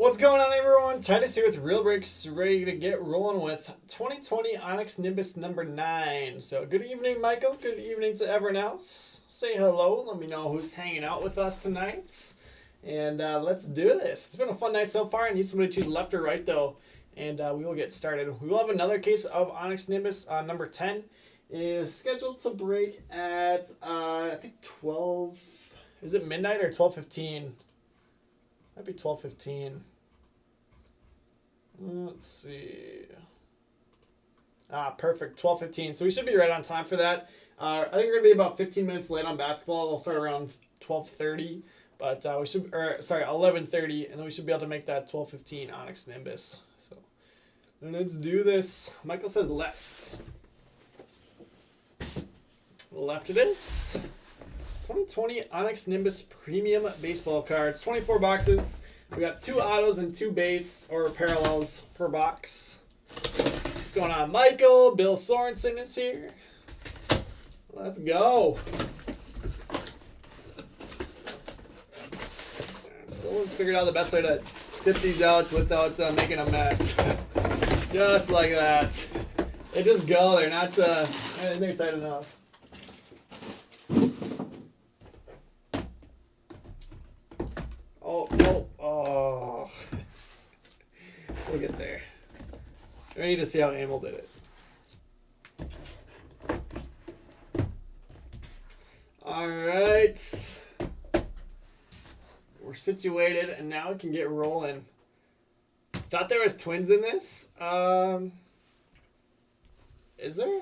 What's going on, everyone? Titus here with Real Breaks, ready to get rolling with 2020 Onyx Nimbus number 9. So good evening, Michael. Good evening to everyone else. Say hello. Let me know who's hanging out with us tonight. And let's do this. It's been a fun night so far. I need somebody to choose left or right, though. And we will get started. We will have another case of Onyx Nimbus. Number 10 is scheduled to break at, I think, 12... Is it midnight or 12:15? That'd be 12:15. Let's see. Perfect. 12:15. So we should be right on time for that. I think we're gonna be about 15 minutes late on basketball. We'll start around 12:30, but we should, or sorry, 11:30, and then we should be able to make that 12:15 Onyx Nimbus. So let's do this. Michael says left. Left it is. 2020 Onyx Nimbus Premium Baseball Cards. 24 boxes. We got 2 autos and 2 base or parallels per box. What's going on, Michael? Bill Sorensen is here. Let's go. Someone figured out the best way to tip these out without making a mess. Just like that. They just go. They're not. They're tight enough. Oh, no. Oh. We'll get there. We need to see how Emil did it. All right. We're situated, and now we can get rolling. Thought there was twins in this. Is there?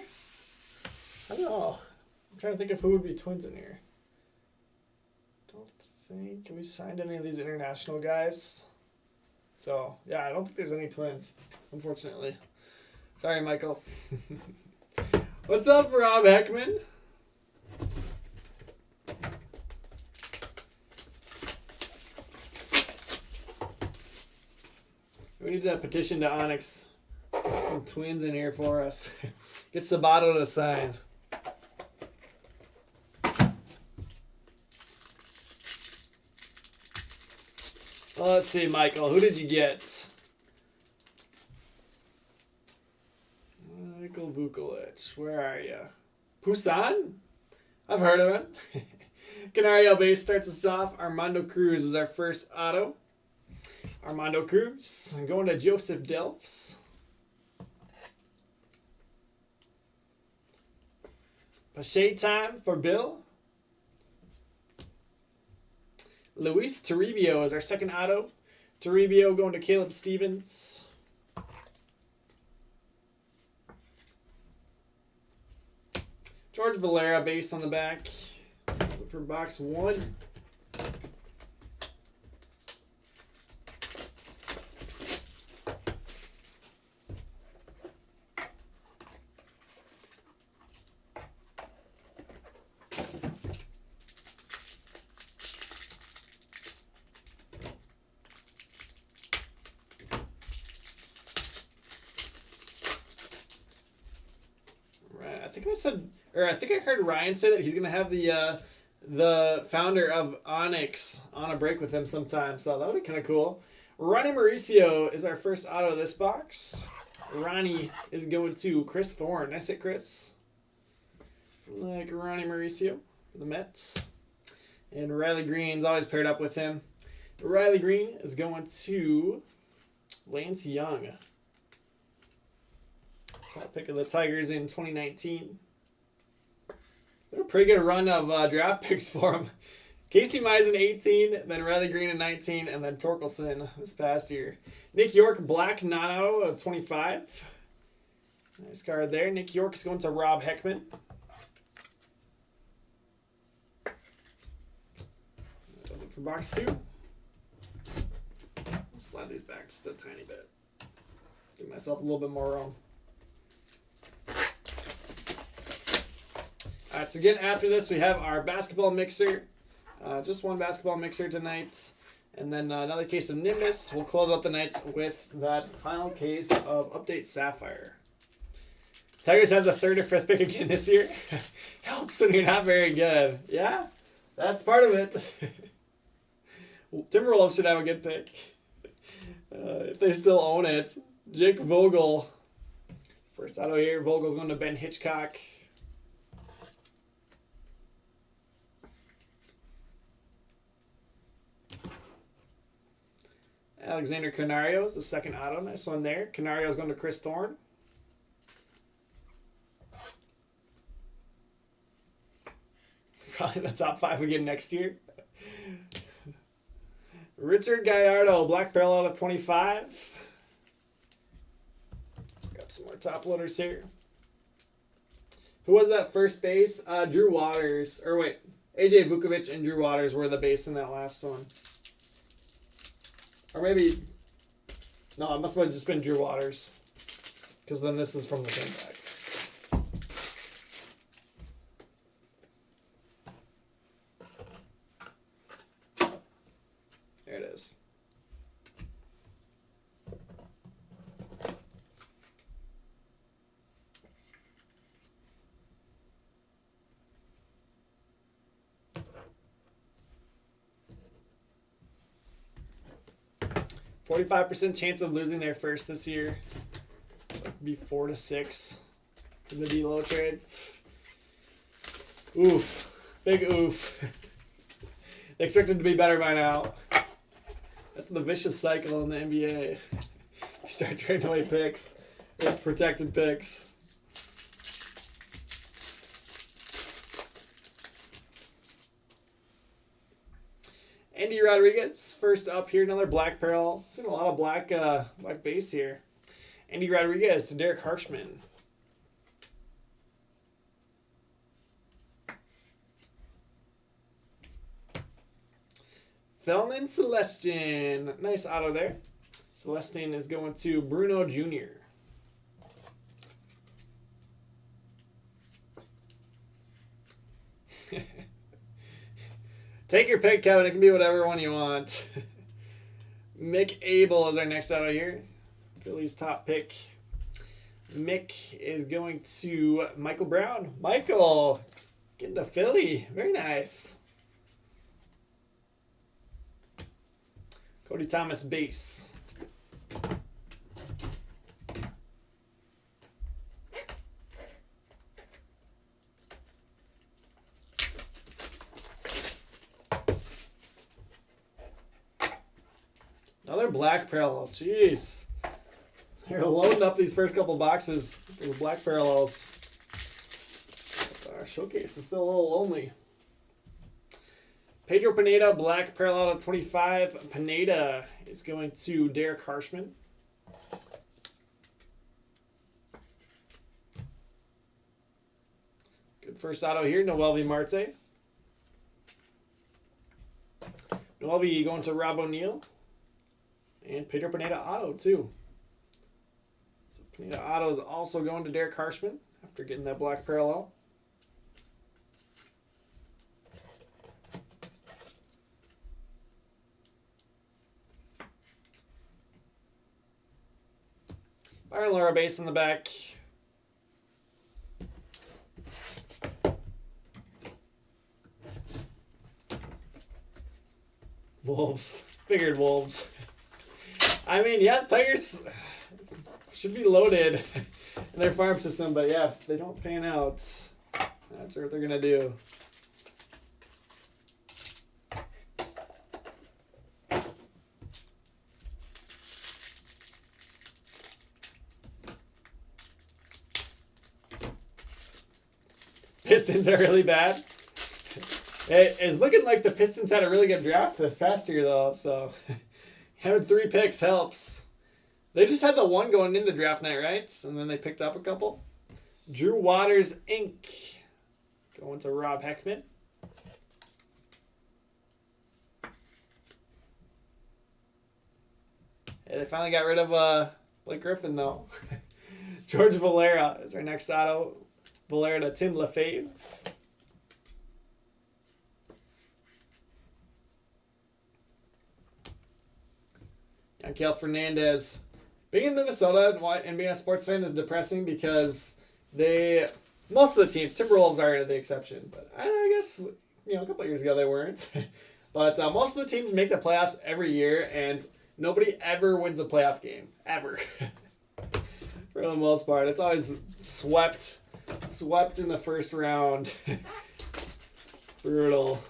I don't know. I'm trying to think of who would be twins in here. Think we signed any of these international guys. So yeah, I don't think there's any twins, unfortunately. Sorry, Michael. What's up, Rob Heckman? We need to petition to Onyx. Get some twins in here for us. Get Sabato to sign. Well, let's see, Michael. Who did you get? Michael Vukovic. Where are you? Pusan? I've heard of him. Canario base starts us off. Armando Cruz is our first auto. Armando Cruz. I'm going to Joseph Delphs. Pache time for Bill. Luis Toribio is our second auto. Toribio going to Caleb Stevens. George Valera base on the back. So for box 1. I think I heard Ryan say that he's gonna have the founder of Onyx on a break with him sometime, so that would be kind of cool. Ronnie Mauricio is our first auto of this box. Ronnie is going to Chris Thorne. Nice hit, Chris. Like Ronnie Mauricio for the Mets. And Riley Green's always paired up with him. Riley Green is going to Lance Young. Top pick of the Tigers in 2019. A pretty good run of draft picks for him. Casey Mize in 18, then Riley Green in 19, and then Torkelson this past year. Nick York, black non-auto of 25. Nice card there. Nick York is going to Rob Heckman. That does it for box 2. I'll slide these back just a tiny bit. Give myself a little bit more room. All right, so again, after this, we have our basketball mixer. Just one basketball mixer tonight. And then another case of Nimbus. We'll close out the night with that final case of Update Sapphire. Tigers have the 3rd or 5th pick again this year. Helps when you're not very good. Yeah, that's part of it. Timberwolves should have a good pick. If they still own it. Jake Vogel. First auto here. Vogel's going to Ben Hitchcock. Alexander Canario is the second auto. Nice one there. Canario's going to Chris Thorne. Probably the top 5 again next year. Richard Gallardo, black barrel out of 25. Got some more top loaders here. Who was that first base? Drew Waters. Or wait, AJ Vukovic and Drew Waters were the base in that last one. Or maybe, no, it must have just been Drew Waters. Because then this is from the same pack. There it is. %45 chance of losing their first this year. That'd be 4 to 6 in the D-Lo trade. Oof. Big oof. They expected to be better by now. That's the vicious cycle in the NBA. You start trading away picks with protected picks. Andy Rodriguez, first up here, another black barrel. Seen a lot of black base here. Andy Rodriguez to Derek Harshman. Felman Celestin. Nice auto there. Celestin is going to Bruno Jr. Take your pick, Kevin. It can be whatever one you want. Mick Abel is our next auto here. Philly's top pick. Mick is going to Michael Brown. Michael, getting to Philly. Very nice. Cody Thomas base. Another black parallel. Jeez. They're loading up these first couple boxes with black parallels. Our showcase is still a little lonely. Pedro Pineda, black parallel of 25. Pineda is going to Derek Harshman. Good first auto here, Noelvi Marte. Noelvi going to Rob O'Neill. And Pedro Pineda auto too. So Pineda auto is also going to Derek Harshman after getting that black parallel. Byron Laura base in the back. Wolves. Figured Wolves. I mean, yeah, Tigers should be loaded in their farm system, but yeah, if they don't pan out, that's what they're going to do. Pistons are really bad. It is looking like the Pistons had a really good draft this past year, though, so having 3 picks helps. They just had the one going into draft night, right? And then they picked up a couple. Drew Waters, Inc. Going to Rob Heckman. Hey, they finally got rid of Blake Griffin, though. George Valera is our next auto. Valera to Tim LaFave. Yankel Fernandez. Being in Minnesota and being a sports fan is depressing because most of the teams, Timberwolves are the exception, but I guess, a couple of years ago they weren't. But most of the teams make the playoffs every year, and Nobody ever wins a playoff game. Ever. For the most part. It's always swept in the first round. Brutal.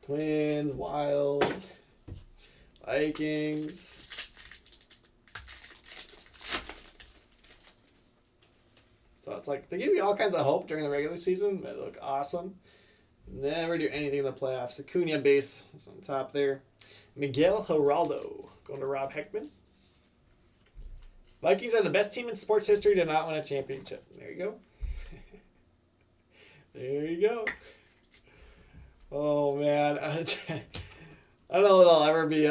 Twins, Wild, Vikings. So it's like they give you all kinds of hope during the regular season. They look awesome. Never do anything in the playoffs. Acuna base is on top there. Miguel Geraldo going to Rob Heckman. Vikings are the best team in sports history to not win a championship. There you go. There you go. Oh, man. I don't know that I'll ever be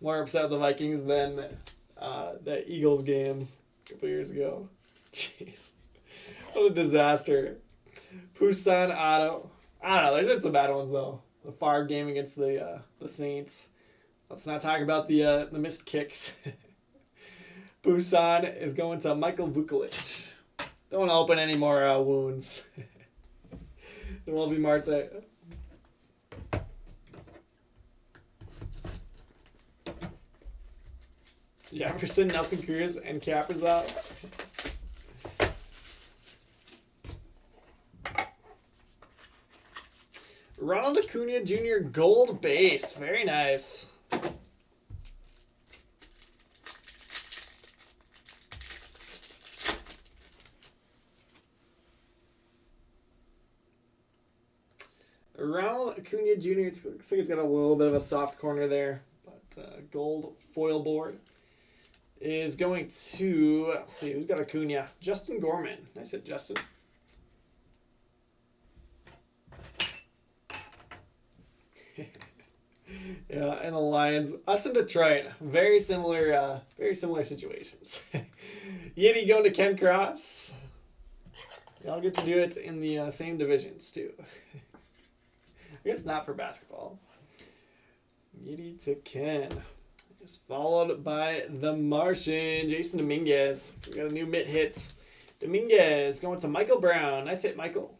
more upset with the Vikings than that Eagles game a couple years ago. Jeez. What a disaster. Poussin Auto. I don't know. There's been some bad ones, though. The Favre game against the Saints. Let's not talk about the missed kicks. Poussin is going to Michael Vukovic. Don't want to open any more wounds. There will be Marte. Jefferson, Nelson Cruz, and Kaprizov. Ronald Acuna Jr. gold base. Very nice. Ronald Acuna Jr. Looks like it's got a little bit of a soft corner there, but gold foil board is going to, let's see, who's got Acuna? Justin Gorman. Nice hit, Justin. Yeah, and the Lions. Us in Detroit. Very similar situations. Yeti going to Ken Cross. Y'all get to do it in the same divisions, too. I guess not for basketball. Yeti to Ken. Just followed by the Martian, Jason Dominguez. We got a new mitt hits. Dominguez going to Michael Brown. Nice hit, Michael.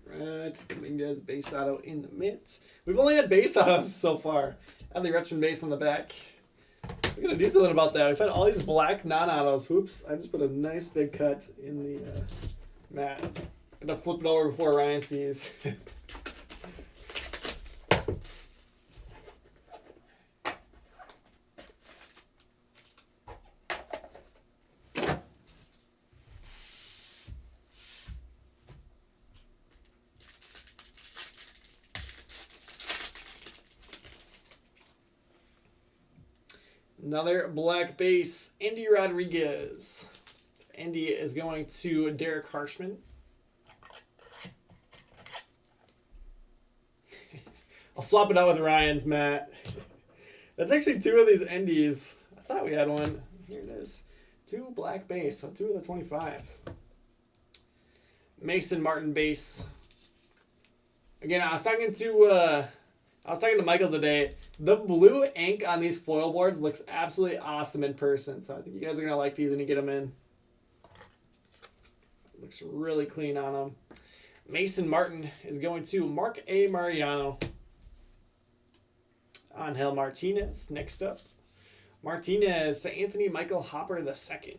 Right, Dominguez base auto in the mitts. We've only had base autos so far. Adley Rutschman base on the back. We're going to do something about that. We've had all these black non-autos. Whoops. I just put a nice big cut in the mat. I'm going to flip it over before Ryan sees. Another black base, Andy Rodriguez. Andy is going to Derek Harshman. I'll swap it out with Ryan's, Matt. That's actually two of these Endies. I thought we had one. Here it is. Two black base, so two of the 25. Mason Martin base. Again, I was talking to Michael today. The blue ink on these foil boards looks absolutely awesome in person. So I think you guys are going to like these when you get them in. Looks really clean on them. Mason Martin is going to Mark A. Mariano. Angel Martinez next up. Martinez to Anthony Michael Hopper II.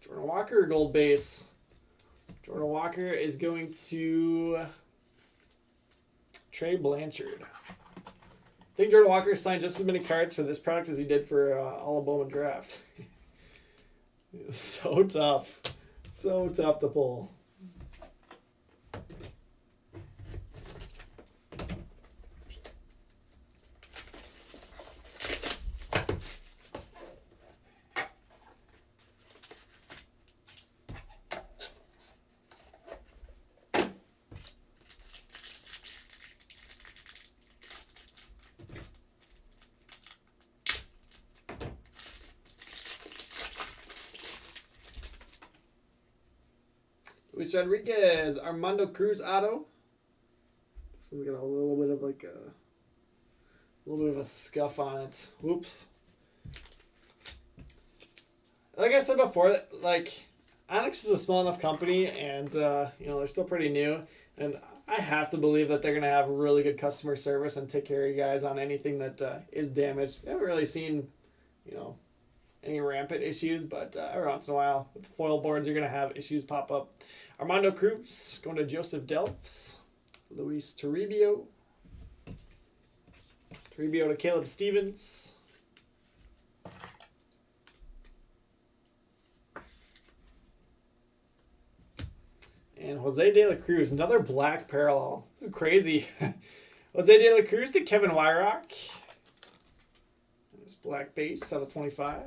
Jordan Walker gold base. Jordan Walker is going to Trey Blanchard. I think Jordan Walker signed just as many cards for this product as he did for All Bowman Draft. It was so tough. So tough to pull. Luis Rodriguez, Armando Cruz auto. So we got a little bit of a scuff on it. Whoops. Like I said before, like Onyx is a small enough company, and they're still pretty new, and I have to believe that they're gonna have really good customer service and take care of you guys on anything that is damaged. We haven't really seen, any rampant issues, but every once in a while with foil boards, you're gonna have issues pop up. Armando Cruz going to Joseph Delphs. Luis Toribio. Toribio to Caleb Stevens. And Jose De La Cruz, another black parallel. This is crazy. Jose De La Cruz to Kevin Wyrock. There's black base out of 25.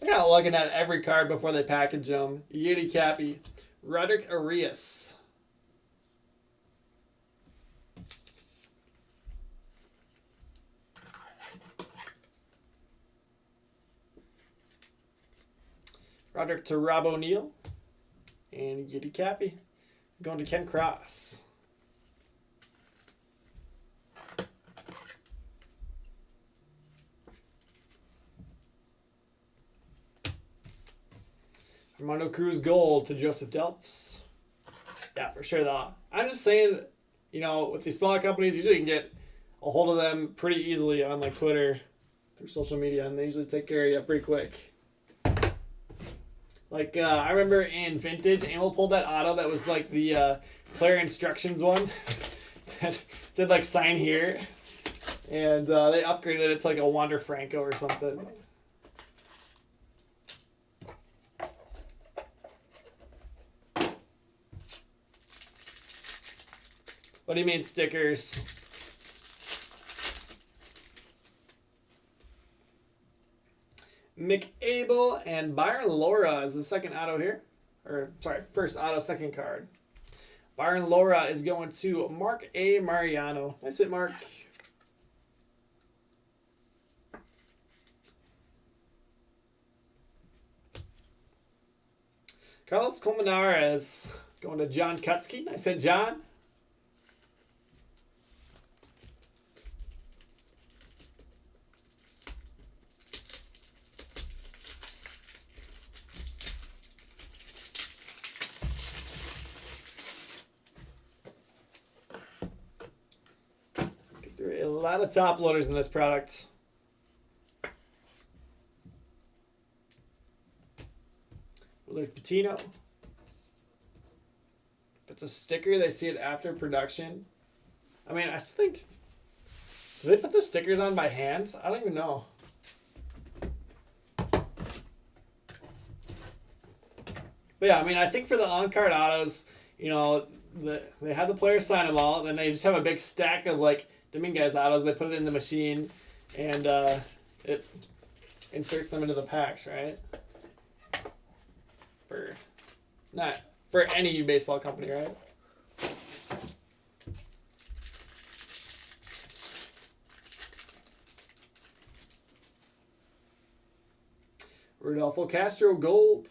They're not looking at every card before they package them. Yeti Cappy. Roderick Arias. Roderick to Rob O'Neill. And Yeti Cappy. Going to Ken Cross. Armando Cruz gold to Joseph Delphs. Yeah, for sure though. I'm just saying, with these smaller companies, usually you can get a hold of them pretty easily on like Twitter, through social media, and they usually take care of you pretty quick. Like I remember in Vintage, Amel pulled that auto that was like the player instructions one. It said like sign here, and they upgraded it to like a Wander Franco or something. What do you mean stickers? McAble and Byron Laura is the second auto here. Or, sorry, first auto, second card. Byron Laura is going to Mark A. Mariano. Nice hit, Mark. Carlos Colmenares going to John Kutsky. Nice hit, John. A lot of top loaders in this product. There's Patino. If it's a sticker, they see it after production. I mean, I still think... Do they put the stickers on by hand? I don't even know. But yeah, I mean, I think for the on-card autos, they have the players sign them all, then they just have a big stack of, like, Dominguez autos. They put it in the machine, and it inserts them into the packs, right? Not for any baseball company, right? Rodolfo Castro gold.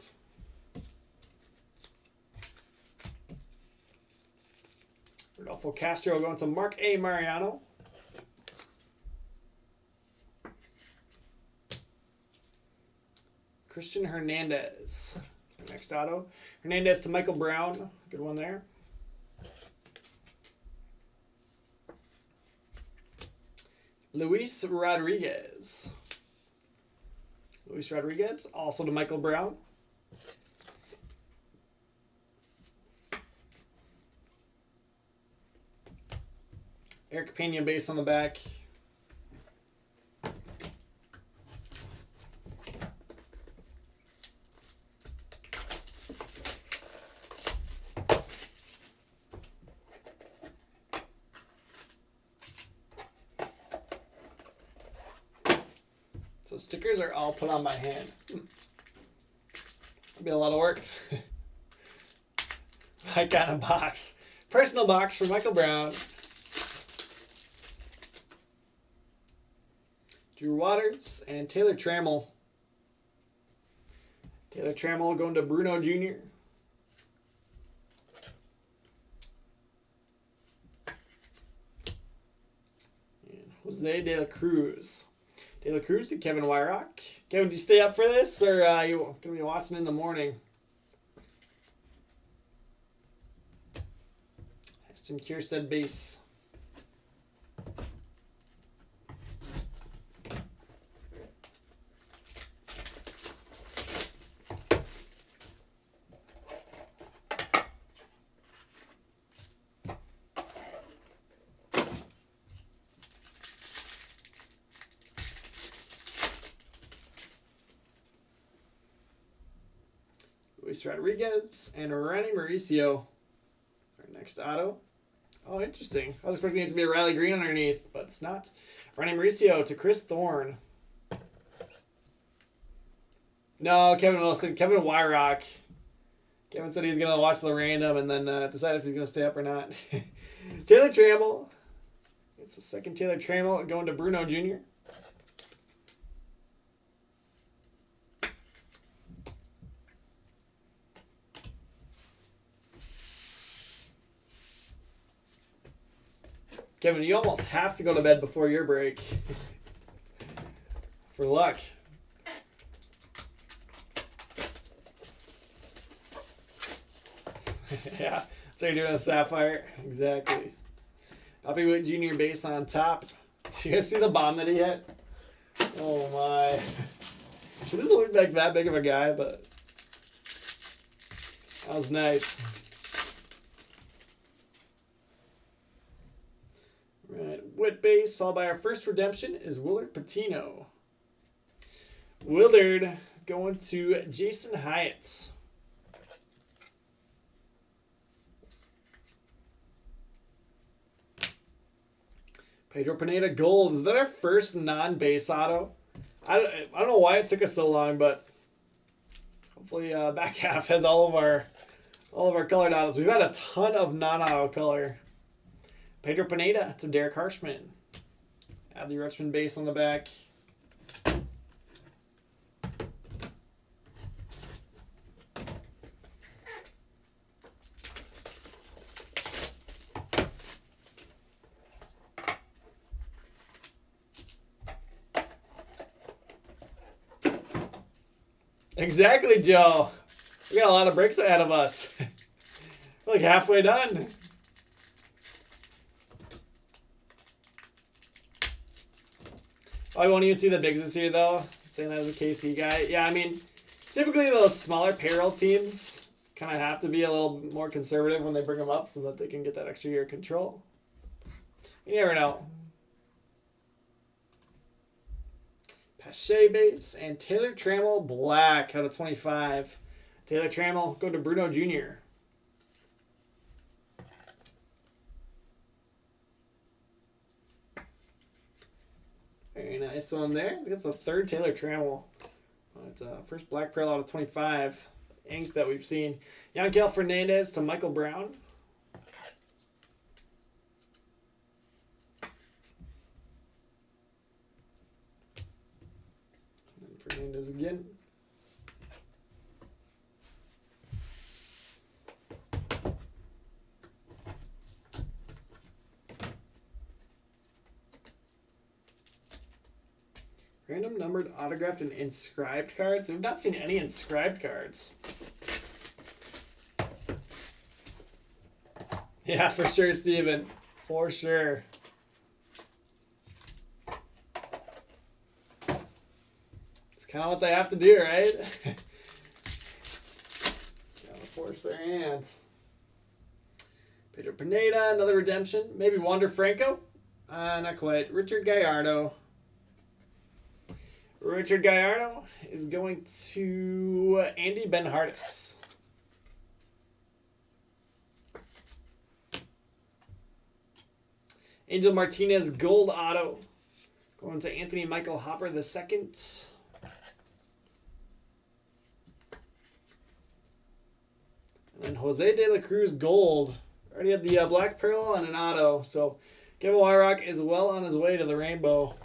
Rodolfo Castro going to Mark A. Mariano. Christian Hernandez. Next auto. Hernandez to Michael Brown. Good one there. Luis Rodriguez. Luis Rodriguez. Also to Michael Brown. Eric Pena base on the back. So stickers are all put on by hand. That'd be a lot of work. I got a box. Personal box for Michael Brown. Drew Waters and Taylor Trammell. Taylor Trammell going to Bruno Jr. And Jose De La Cruz. De La Cruz to Kevin Wyrock. Kevin, do you stay up for this, or you going to be watching in the morning? Heston Kierstead base. Luis Rodriguez and Ronnie Mauricio. Our next auto. Oh, interesting. I was expecting it to be a Riley Green underneath, but it's not. Ronnie Mauricio to Chris Thorne. No, Kevin Wilson. Kevin Wyrock. Kevin said he's going to watch the random and then decide if he's going to stay up or not. Taylor Trammell. It's the second Taylor Trammell going to Bruno Jr. Kevin, you almost have to go to bed before your break. For luck. Yeah, that's what you're doing with Sapphire. Exactly. Hoppywood Jr. base on top. You guys see the bomb that he hit? Oh my. He doesn't look like that big of a guy, but that was nice. Right, Whit base, followed by our first redemption is Willard Patino. Willard going to Jason Hyatt. Pedro Pineda gold. Is that our first non-base auto? I don't know why it took us so long, but hopefully back half has all of our colored autos. We've had a ton of non-auto color. Pedro Pineda to Derek Harshman. Add the Richmond base on the back. Exactly, Joe. We got a lot of breaks ahead of us. We're like halfway done. Oh, I won't even see the bigs this year, though. Saying that as a KC guy. Yeah, I mean, typically those smaller payroll teams kind of have to be a little more conservative when they bring them up so that they can get that extra year of control. You never know. Pache base and Taylor Trammell black out of 25. Taylor Trammell go to Bruno Jr. Very nice one there. That's the third Taylor Trammell. It's first black pearl out of 25 ink that we've seen. Yankel Fernandez to Michael Brown. And Fernandez again. Random numbered, autographed, and inscribed cards. We've not seen any inscribed cards. Yeah, for sure, Steven. For sure. It's kind of what they have to do, right? Gotta force their hands. Pedro Pineda, another redemption. Maybe Wander Franco? Not quite. Richard Gallardo. Richard Gallardo is going to Andy Benhardis. Angel Martinez gold auto Going to Anthony Michael Hopper the second. And then Jose De La Cruz gold. Already had the black parallel and an auto. So Gable Wyrock is well on his way to the rainbow.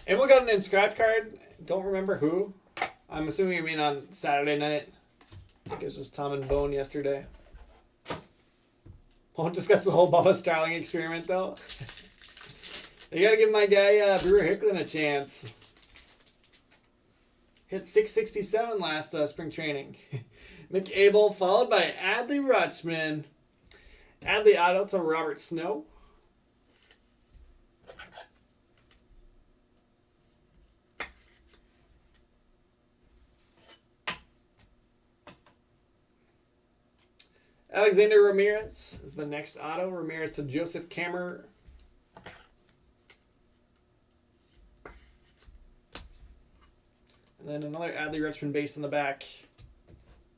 And we got an inscribed card. Don't remember who. I'm assuming you mean on Saturday night. I think it was just Tom and Bone yesterday. Won't discuss the whole Bubba Starling experiment though. You gotta give my guy Brewer Hicklin a chance. Hit 667 last spring training. McAble followed by Adley Rutschman. Adley auto to Robert Snow. Alexander Ramirez is the next auto. Ramirez to Joseph Kammer. And then another Adley Rutschman base in the back.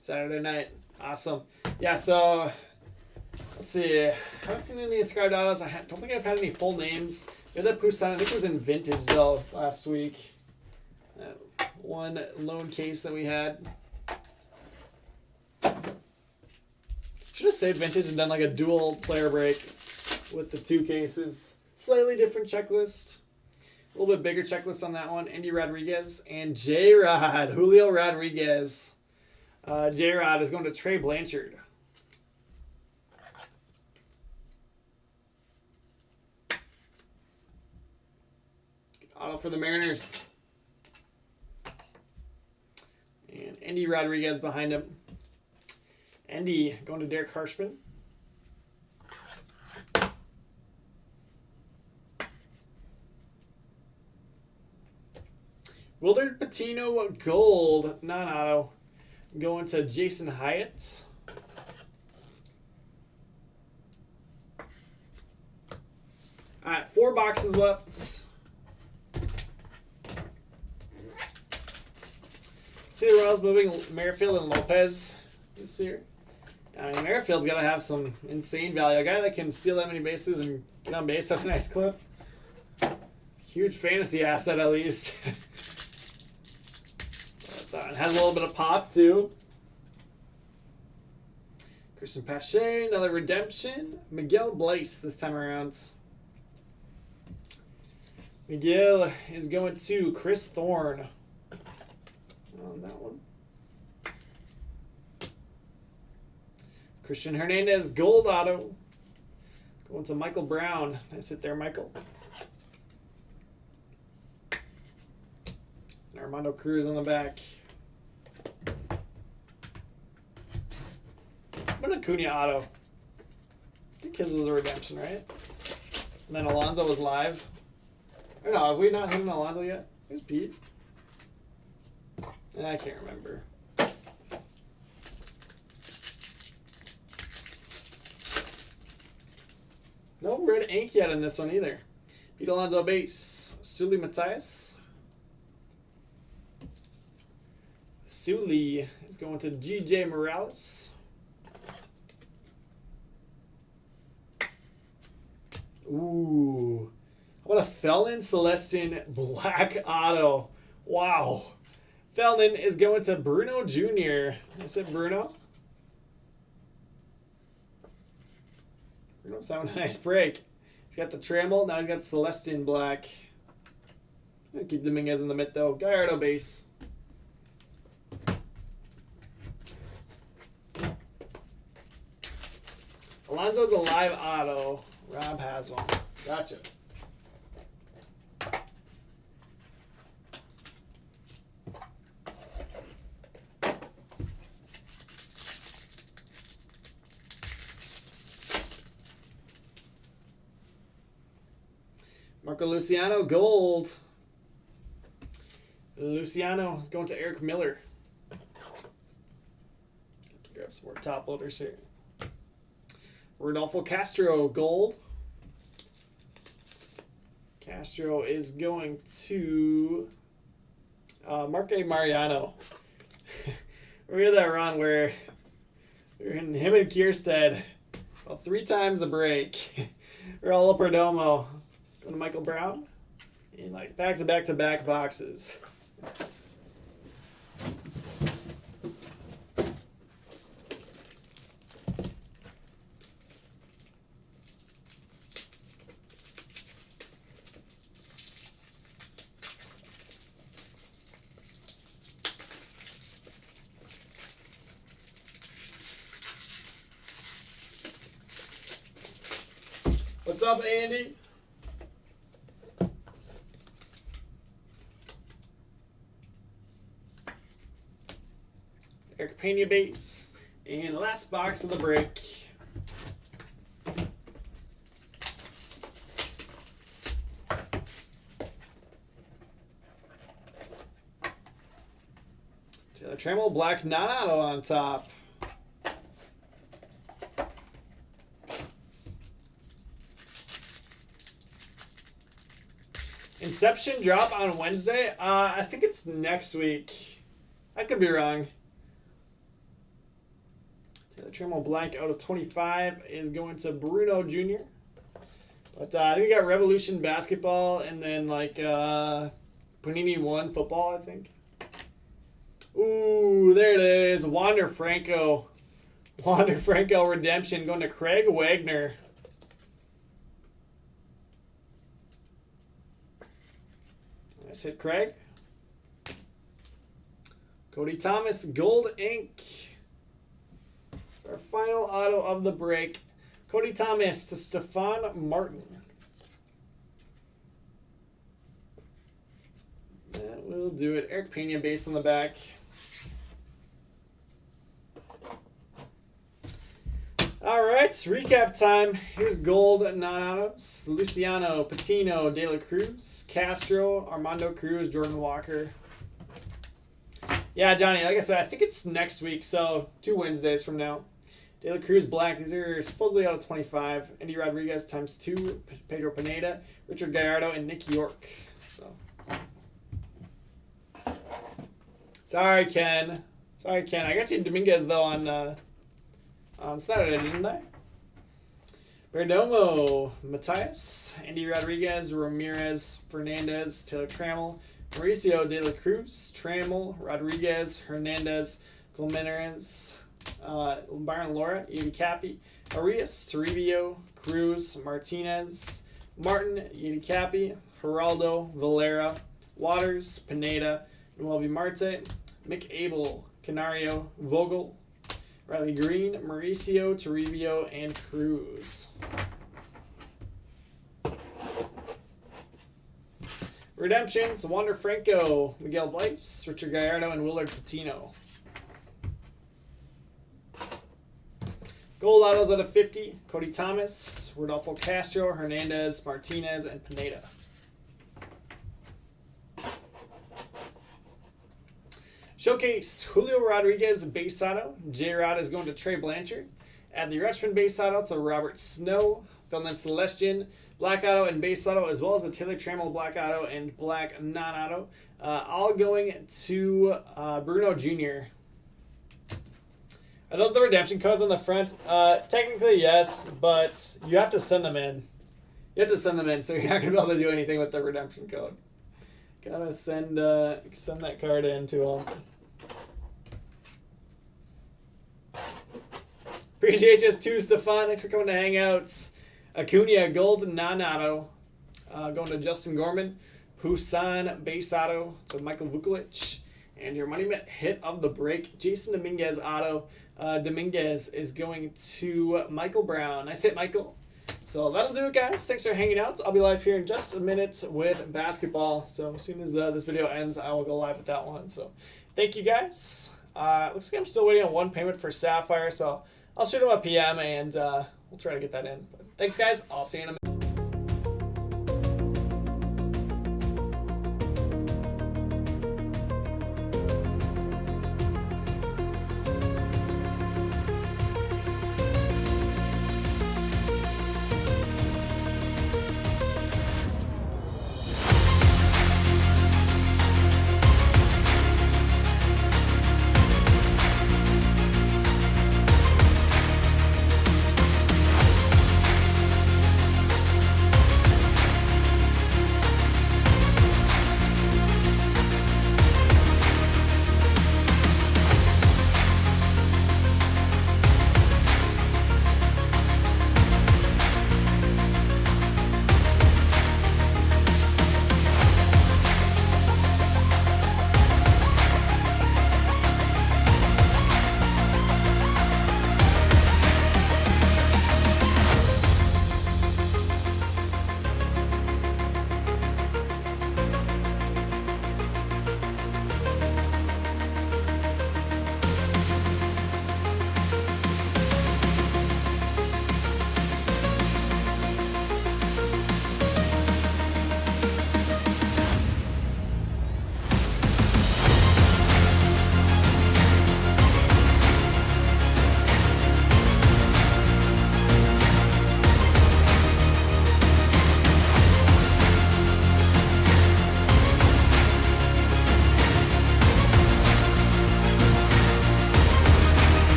Saturday night. Awesome. Yeah, so let's see. I haven't seen any inscribed autos. I don't think I've had any full names. Yeah, that Poussin, I think it was in vintage though last week. One lone case that we had. Should have saved vintage and done like a dual player break with the two cases. Slightly different checklist. A little bit bigger checklist on that one. Andy Rodriguez and J-Rod. Julio Rodriguez. J-Rod is going to Trey Blanchard. Auto for the Mariners. And Andy Rodriguez behind him. Andy going to Derek Harshman. Willard Patino gold, non-auto. Going to Jason Hyatt. All right, 4 boxes left. See the Royals moving Merrifield and Lopez this year. I mean, Merrifield's got to have some insane value. A guy that can steal that many bases and get on base at a nice clip. Huge fantasy asset, at least. But, it has a little bit of pop, too. Christian Pache, another redemption. Miguel Bleis this time around. Miguel is going to Chris Thorne on that one. Christian Hernandez, gold auto. Going to Michael Brown. Nice hit there, Michael. And Armando Cruz on the back. What a Acuna auto. I think his was a redemption, right? And then Alonso was live. Or no, have we not hit an Alonso yet? Who's Pete? I can't remember. No red ink yet in this one either. Pete Alonso base. Sully Matthias. Sully is going to G.J. Morales. Ooh. How about a Felon Celestin black auto? Wow. Felon is going to Bruno Jr. I said Bruno. Bruno's having a nice break. He's got the Trammell. Now he's got Celestin black. I'm going to keep Dominguez in the mid though. Gallardo base. Alonso's a live auto. Rob has one. Gotcha. Marco Luciano, gold. Luciano is going to Eric Miller. Grab some more top loaders here. Rodolfo Castro, gold. Castro is going to Mark A. Mariano. Remember that run where him and Kierstead, well, 3 times a break. Raul Perdomo going to Michael Brown in like back-to-back boxes. What's up, Andy? Eric Pena base. And last box of the break. Taylor Trammell, black non-auto on top. Inception drop on Wednesday? I think it's next week. I could be wrong. Taylor Trammell blank out of 25 is going to Bruno Jr. But I think we got Revolution basketball and then like Panini 1 football, I think. Ooh, there it is. Wander Franco. Wander Franco redemption going to Craig Wagner. Nice hit, Craig. Cody Thomas, gold ink. Our final auto of the break. Cody Thomas to Stephon Martin. That will do it. Eric Pena base on the back. All right, recap time. Here's gold non-autos. Luciano, Patino, De La Cruz, Castro, Armando Cruz, Jordan Walker. Yeah, Johnny, like I said, I think it's next week, so 2 Wednesdays from now. De La Cruz black. These are supposedly out of 25. Andy Rodriguez times 2. Pedro Pineda, Richard Gallardo, and Nick York. So, sorry, Ken. I got you Dominguez though on Saturday, didn't I? Perdomo, Matthias, Andy Rodriguez, Ramirez, Fernandez, Taylor Trammell, Mauricio De La Cruz, Trammell, Rodriguez, Hernandez, Gilmenez, Byron Laura, Yedi Capi, Arias, Toribio, Cruz, Martinez, Martin, Yedi Capi, Geraldo, Valera, Waters, Pineda, Noelvi Marte, Mick Abel, Canario, Vogel, Riley Green, Mauricio, Toribio, and Cruz. Redemptions, Wander Franco, Miguel Blyce, Richard Gallardo, and Willard Patino. Gold autos out of 50, Cody Thomas, Rodolfo Castro, Hernandez, Martinez, and Pineda. Showcase, Julio Rodriguez base auto. J-Rod is going to Trey Blanchard. Add the Rutschman base auto to Robert Snow. Ferdinand Celestian black auto and base auto, as well as a Taylor Trammell black auto and black non-auto. All going to Bruno Jr. Are those the redemption codes on the front? Technically, yes, but you have to send them in. You have to send them in, so you're not going to be able to do anything with the redemption code. Gotta send that card in to them. Appreciate you too, Stefan. Thanks for coming to hang out. Acuna, gold non-auto. Going to Justin Gorman. Poussin, base auto to Michael Vukovic. And your money bet hit of the break, Jason Dominguez auto. Dominguez is going to Michael Brown. Nice hit, Michael. So that'll do it, guys. Thanks for hanging out. I'll be live here in just a minute with basketball. So as soon as this video ends, I will go live with that one. So thank you, guys. Looks like I'm still waiting on one payment for Sapphire. So I'll shoot him a PM and we'll try to get that in. But thanks, guys. I'll see you in a minute.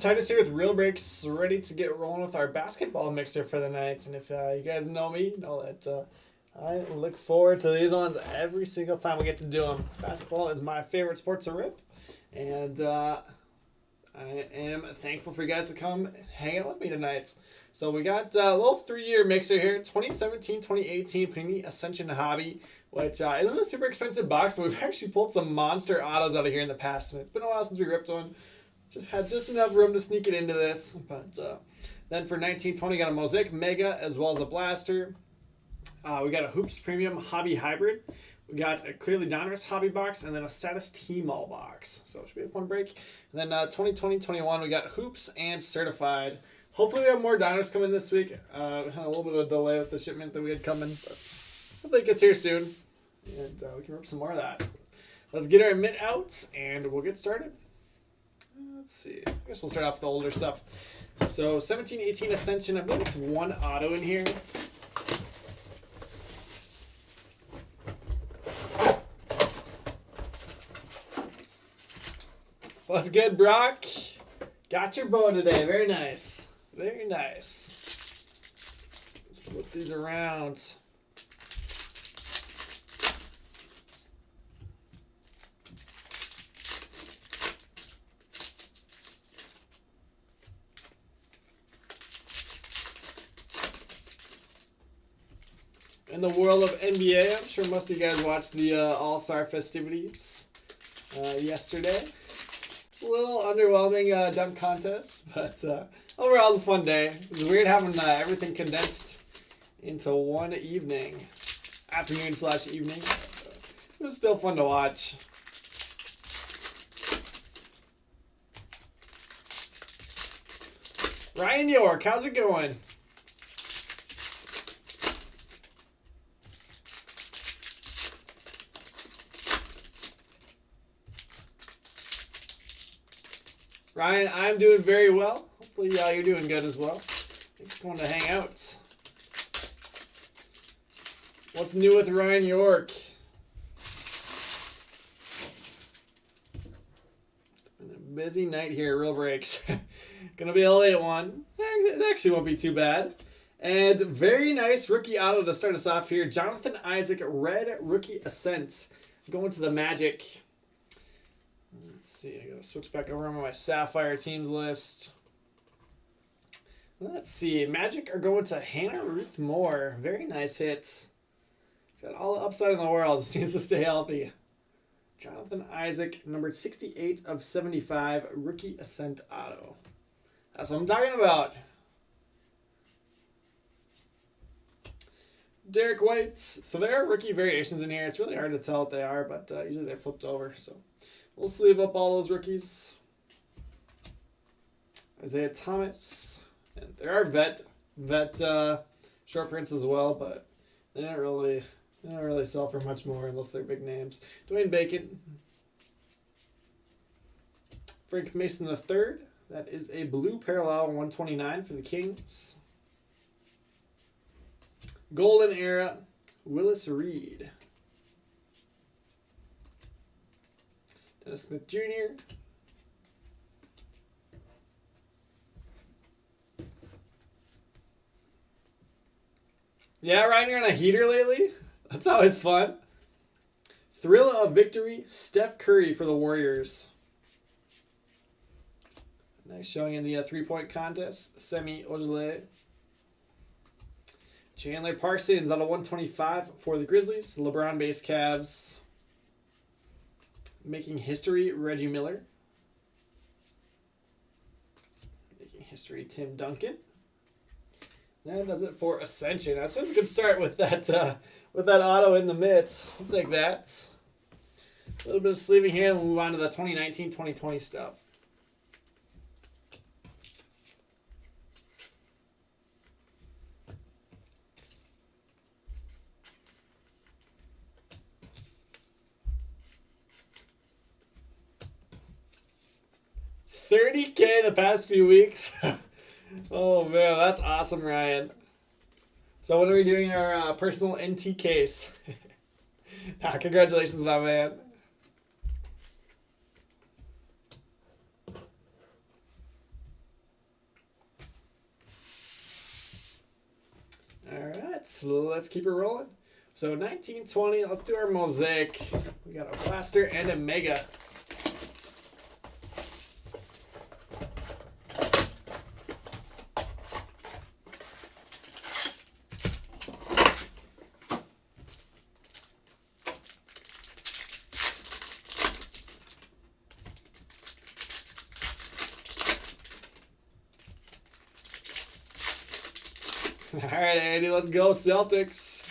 Titus here with Real Breaks, ready to get rolling with our basketball mixer for the night. And if you guys know me, you know that I look forward to these ones every single time we get to do them. Basketball is my favorite sport to rip, and I am thankful for you guys to come hang out with me tonight. So we got a little 3-year mixer here, 2017-2018 Panini Ascension Hobby, which isn't a super expensive box, but we've actually pulled some monster autos out of here in the past, and it's been a while since we ripped one. Had just enough room to sneak it into this. But then for 1920, got a Mosaic Mega as well as a Blaster. We got a Hoops Premium Hobby Hybrid. We got a Clearly Donruss Hobby Box and then a Status T-Mall Box. So it should be a fun break. And then 2020-21, we got Hoops and Certified. Hopefully we have more Donruss coming this week. We had a little bit of a delay with the shipment that we had coming, but hopefully it gets here soon. And we can rip some more of that. Let's get our mint out and we'll get started. Let's see. I guess we'll start off with the older stuff. So 17-18 Ascension. I believe it's one auto in here. What's good, Brock? Got your bow today. Very nice. Very nice. Let's flip these around. In the world of NBA, I'm sure most of you guys watched the All-Star festivities yesterday. A little underwhelming dunk contest, but overall it was a fun day. It was weird having everything condensed into one evening, afternoon/evening. It was still fun to watch. Ryan York, how's it going? Ryan, I'm doing very well. Hopefully you're doing good as well. Thanks for coming to hang out. What's new with Ryan York? Been a busy night here, Real Breaks. Gonna be a late one. It actually won't be too bad. And very nice rookie auto to start us off here. Jonathan Isaac, red rookie Ascent. Going to the Magic. Let's see, I gotta switch back over on my Sapphire teams list. Let's see, Magic are going to Hannah Ruth Moore. Very nice hit. He's got all the upside in the world. Just needs to stay healthy. Jonathan Isaac, numbered 68 of 75, rookie Ascent auto. That's what I'm talking about. Derek White's. So there are rookie variations in here. It's really hard to tell what they are, but usually they're flipped over. So we'll sleeve up all those rookies. Isaiah Thomas. And there are vet short prints as well, but they don't really sell for much more unless they're big names. Dwayne Bacon. Frank Mason III. That is a blue parallel 129 for the Kings. Golden Era, Willis Reed. Dennis Smith Jr. Yeah, Ryan, you're on a heater lately? That's always fun. Thrill of Victory, Steph Curry for the Warriors. Nice showing in the three-point contest. Semi Ojeleye. Chandler Parsons out of 125 for the Grizzlies. LeBron base Cavs. Making history, Reggie Miller. Making history, Tim Duncan. That does it for Ascension. That's a good start with that auto in the mitts. I'll take that. A little bit of sleeving here, and we'll move on to the 2019-2020 stuff. $30K the past few weeks. Oh man, that's awesome, Ryan. So when are we doing our personal NT case? Congratulations, my man. Nets. Let's keep it rolling. So 1920, let's do our mosaic. We got a blaster and a mega. All right, Andy, let's go Celtics.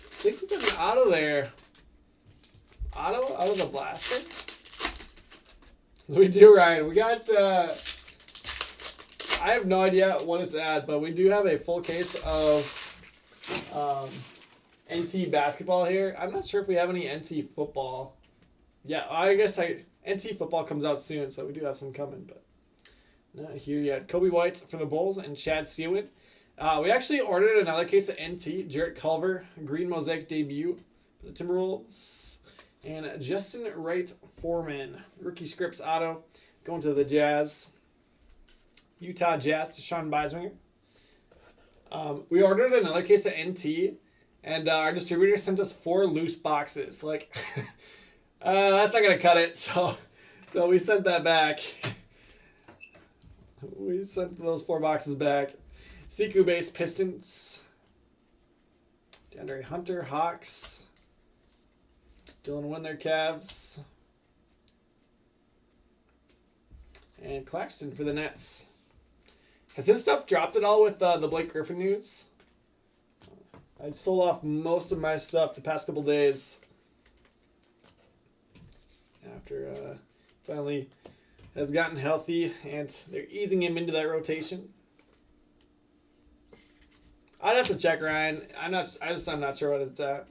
I think we got an auto there. Auto out of the blaster. We do, Ryan. We got. I have no idea what it's at, but we do have a full case of NT basketball here. I'm not sure if we have any NT football. Yeah, I guess NT football comes out soon, so we do have some coming, but not here yet. Kobe White for the Bulls and Chad Seawood. We actually ordered another case of NT. Jarrett Culver, green mosaic debut for the Timberwolves. And Justin Wright Foreman, rookie scripts auto, going to the Jazz. Utah Jazz to Sean Beiswinger. We ordered another case of NT, and our distributor sent us 4 loose boxes. Like, that's not going to cut it, so we sent that back. We sent those 4 boxes back. Siku-based Pistons. DeAndre Hunter, Hawks. Dylan Windler, Cavs. And Claxton for the Nets. Has this stuff dropped at all with the Blake Griffin news? I sold off most of my stuff the past couple days. After finally has gotten healthy and they're easing him into that rotation. I'd have to check, Ryan. I'm not sure what it's at.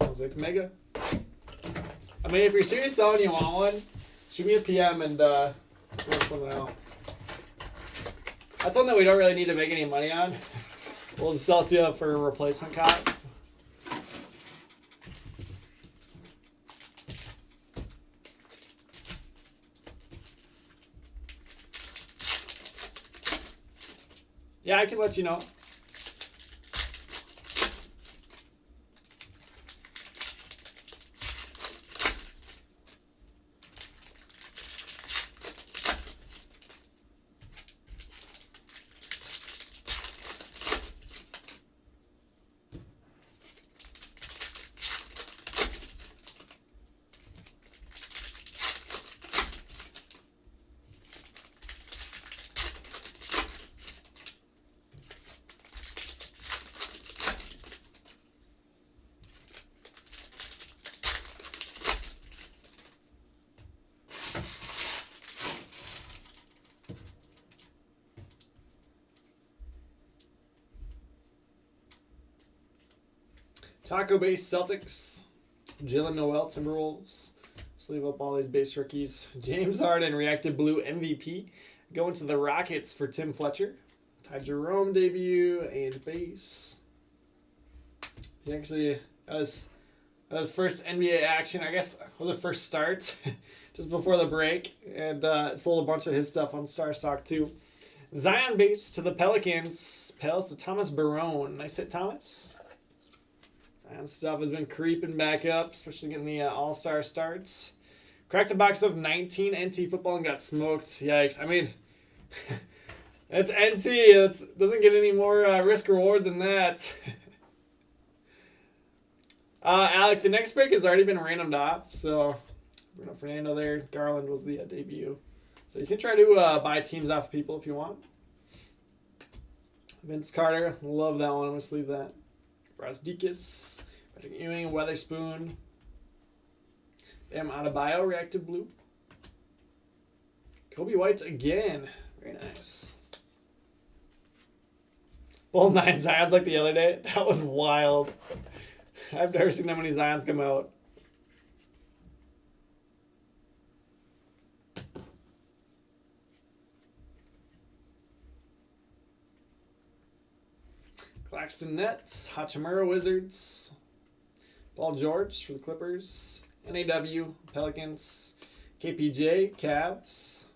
Mosaic Mega. I mean, if you're serious though and you want one, shoot me a PM and work something out. That's one that we don't really need to make any money on. We'll just sell it to you for a replacement cost. Yeah, I can let you know. Taco Base Celtics. Jalen Noel Timberwolves. Sleeve up all these base rookies. James Harden Reactive Blue MVP. Going to the Rockets for Tim Fletcher. Ty Jerome debut and base. He actually got his first NBA action, I guess, was the first start just before the break. And sold a bunch of his stuff on Star Stock too. Zion base to the Pelicans. Pels to Thomas Barone. Nice hit, Thomas. Zion stuff has been creeping back up, especially getting the All-Star starts. Cracked a box of 19 NT football and got smoked. Yikes. I mean, that's NT. It doesn't get any more risk reward than that. Alec, the next break has already been randomed off. So, Bruno Fernando there. Garland was the debut. So you can try to buy teams off people if you want. Vince Carter. Love that one. I'm going to sleeve that. Brasdikis. Patrick Ewing. Weatherspoon. Adebayo, Reactive Blue. Kobe White again. Very nice. Both 9 Zions like the other day. That was wild. I've never seen that many Zions come out. Claxton Nets, Hachimura Wizards, Paul George for the Clippers, NAW Pelicans, KPJ Cavs,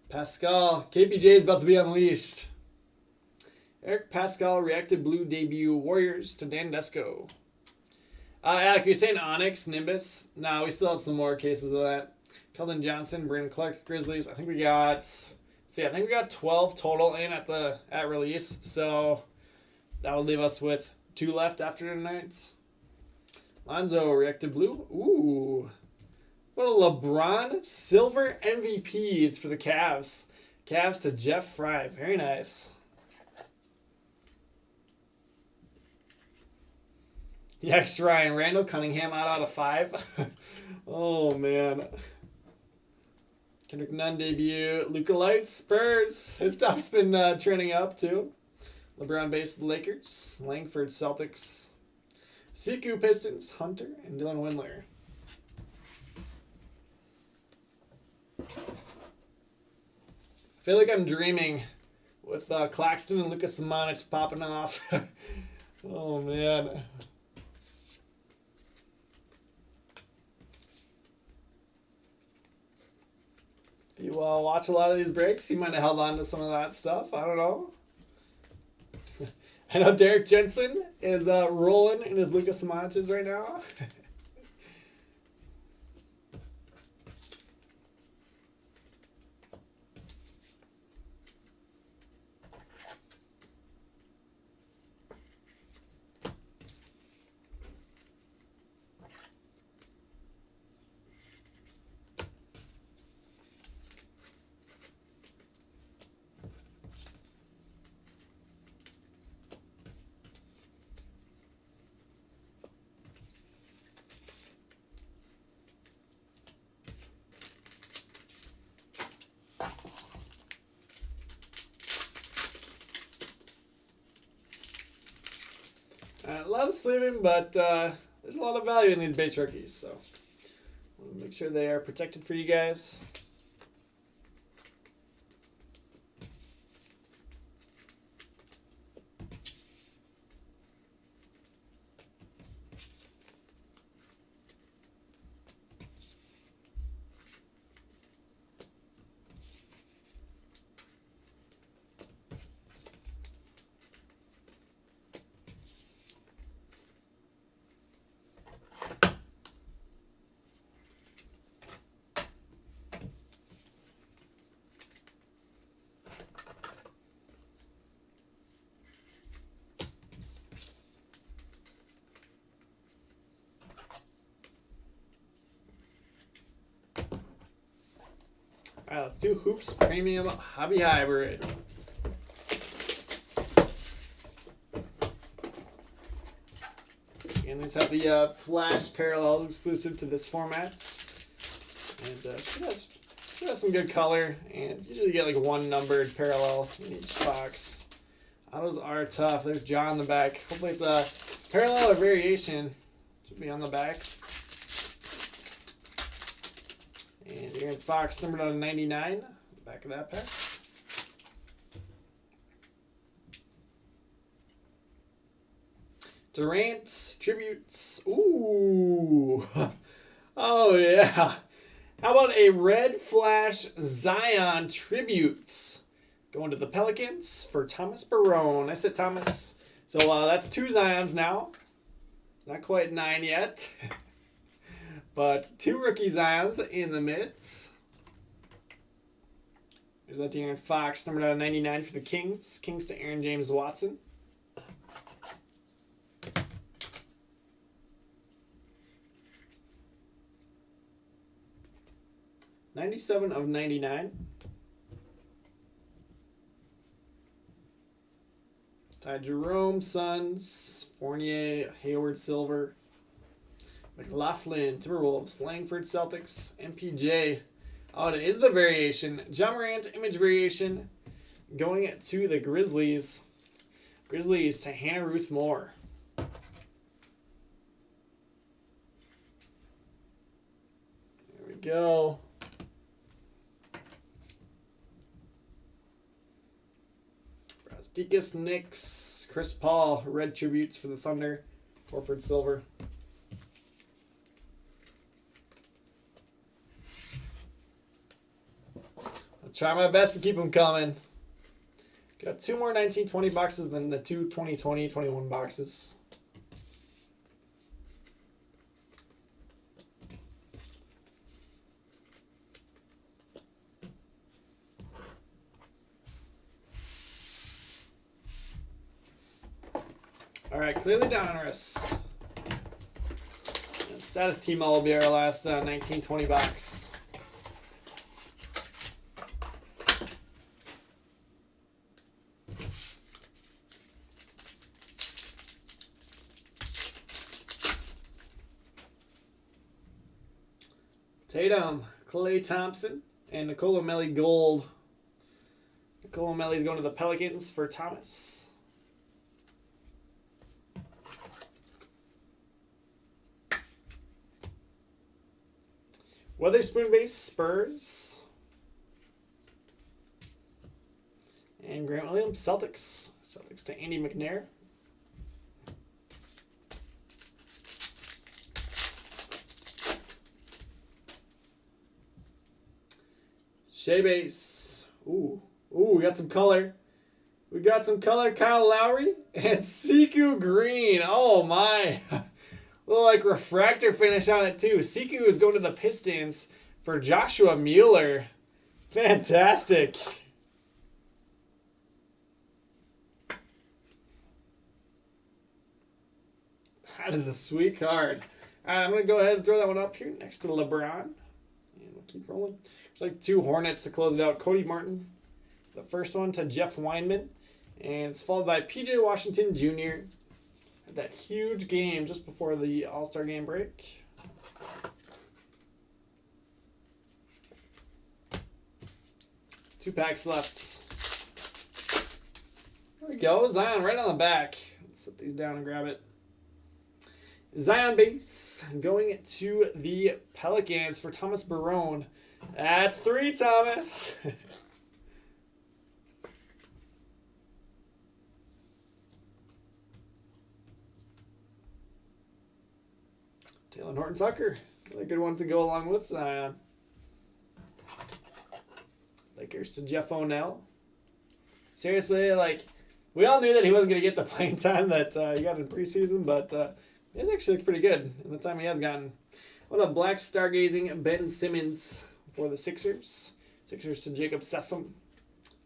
Pascal. KPJ is about to be unleashed. Eric Pascal reacted blue debut Warriors to Dandesco. Alec, you're saying Onyx Nimbus? No, we still have some more cases of that. Keldon Johnson, Brandon Clark, Grizzlies. I think we got 12 total in at release. So that would leave us with 2 left after tonight. Lonzo reacted blue. Ooh. What a LeBron silver MVPs for the Cavs. Cavs to Jeff Fry. Very nice. Yes, Ryan. Randall Cunningham out of 5. Oh, man. Kendrick Nunn debut. Luka Lights, Spurs. His stuff's been trending up, too. LeBron-based Lakers. Langford Celtics. Siku Pistons. Hunter and Dylan Windler. I feel like I'm dreaming with Claxton and Lucas Simonic popping off. Oh, man. If you watch a lot of these breaks, you might have held on to some of that stuff. I don't know. I know Derek Jensen is rolling in his Lucas Simonics right now. I love sleeving, but there's a lot of value in these base rookies, so we'll make sure they are protected for you guys. All right, let's do Hoops Premium Hobby Hybrid. And these have the Flash Parallel exclusive to this format. And should have some good color. And usually you get like one numbered parallel in each box. Autos are tough. There's John in the back. Hopefully it's a parallel or variation. Should be on the back. And Aaron Fox, numbered out of 99, back of that pack. Durant, tributes. Ooh. Oh, yeah. How about a Red Flash Zion tributes? Going to the Pelicans for Thomas Barone. I said Thomas. So that's 2 Zions now. Not quite 9 yet. But 2 rookie Zions in the mids. There's that Aaron Fox, numbered out of 99 for the Kings. Kings to Aaron James Watson. $97 of 99. Ty Jerome, Suns. Fournier, Hayward, Silver. McLaughlin, Timberwolves, Langford, Celtics, MPJ. Oh, it is the variation. Ja Morant, image variation. Going to the Grizzlies. Grizzlies to Hannah Ruth Moore. There we go. Brasdeikis, Knicks. Chris Paul, red tributes for the Thunder. Horford silver. I'll try my best to keep them coming. Got 2 more 1920 boxes than the 2 2020-21 boxes. All right, clearly Donruss. Status team all will be our last 1920 box. Tatum, Klay Thompson, and Nicolo Melli gold. Nicolo Melli's going to the Pelicans for Thomas. Weatherspoon base, Spurs. And Grant Williams, Celtics. Celtics to Andy McNair. Shea base. Ooh, we got some color. We got some color. Kyle Lowry and Siku Green. Oh my. Little like refractor finish on it too. Siku is going to the Pistons for Joshua Mueller. Fantastic. That is a sweet card. All right, I'm going to go ahead and throw that one up here next to LeBron. And we'll keep rolling. There's like 2 Hornets to close it out. Cody Martin. It's the first one to Jeff Weinman. And it's followed by P.J. Washington Jr. Had that huge game just before the All-Star game break. Two packs left. There we go. Zion right on the back. Let's set these down and grab it. Zion base going to the Pelicans for Thomas Barone. That's 3, Thomas. Taylor Horton-Tucker. Another good one to go along with Zion. Lakers to Jeff O'Neill. Seriously, like, we all knew that he wasn't going to get the playing time that he got in preseason, but he's actually looked pretty good in the time he has gotten. What a black stargazing Ben Simmons for the Sixers. Sixers to Jacob Sessum.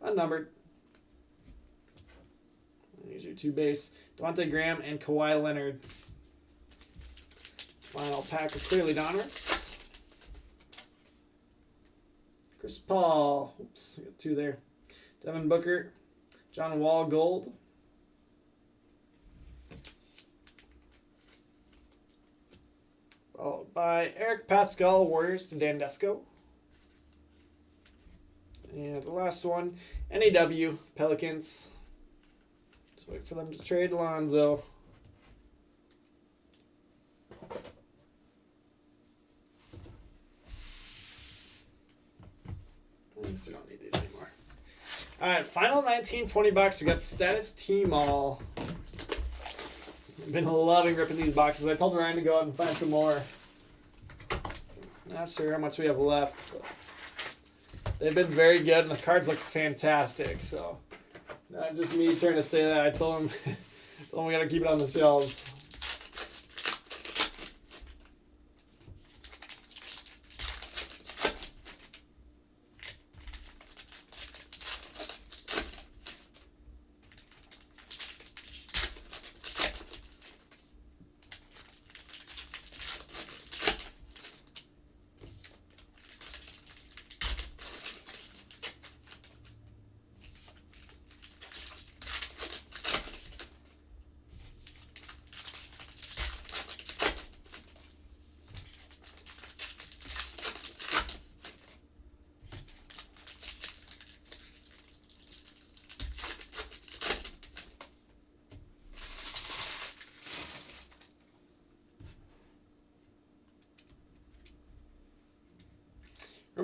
Unnumbered. Here's your 2 base. Devontae Graham and Kawhi Leonard. Final pack of Clearly Donruss. Chris Paul. Oops, I got 2 there. Devin Booker. John Wall gold. Followed by Eric Pascal, Warriors to Dandesco. And the last one, NAW, Pelicans. Just wait for them to trade Lonzo. I guess we don't need these anymore. All right, final 1920 box. We got Status Team All. I've been loving ripping these boxes. I told Ryan to go out and find some more. So not sure how much we have left, but they've been very good, and the cards look fantastic. So not just me trying to say that. I told him, we got to keep it on the shelves.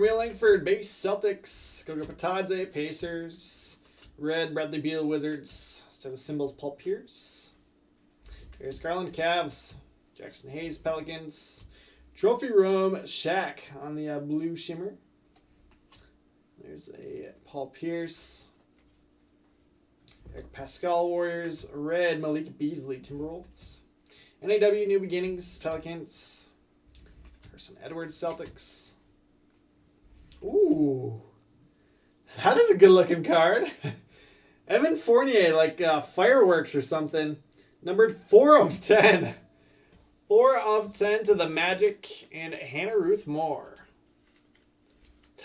Romeo Langford, base Celtics. Goga Patadze, Pacers. Red, Bradley Beal, Wizards. Instead of symbols, Paul Pierce. Darius Garland, Cavs. Jackson Hayes, Pelicans. Trophy Room, Shaq on the blue shimmer. There's a Paul Pierce. Eric Pascal, Warriors. Red, Malik Beasley, Timberwolves. NAW, New Beginnings, Pelicans. Carson Edwards, Celtics. Ooh. That is a good looking card. Evan Fournier, like fireworks or something. Numbered 4 of 10. 4 of 10 to the Magic and Hannah Ruth Moore.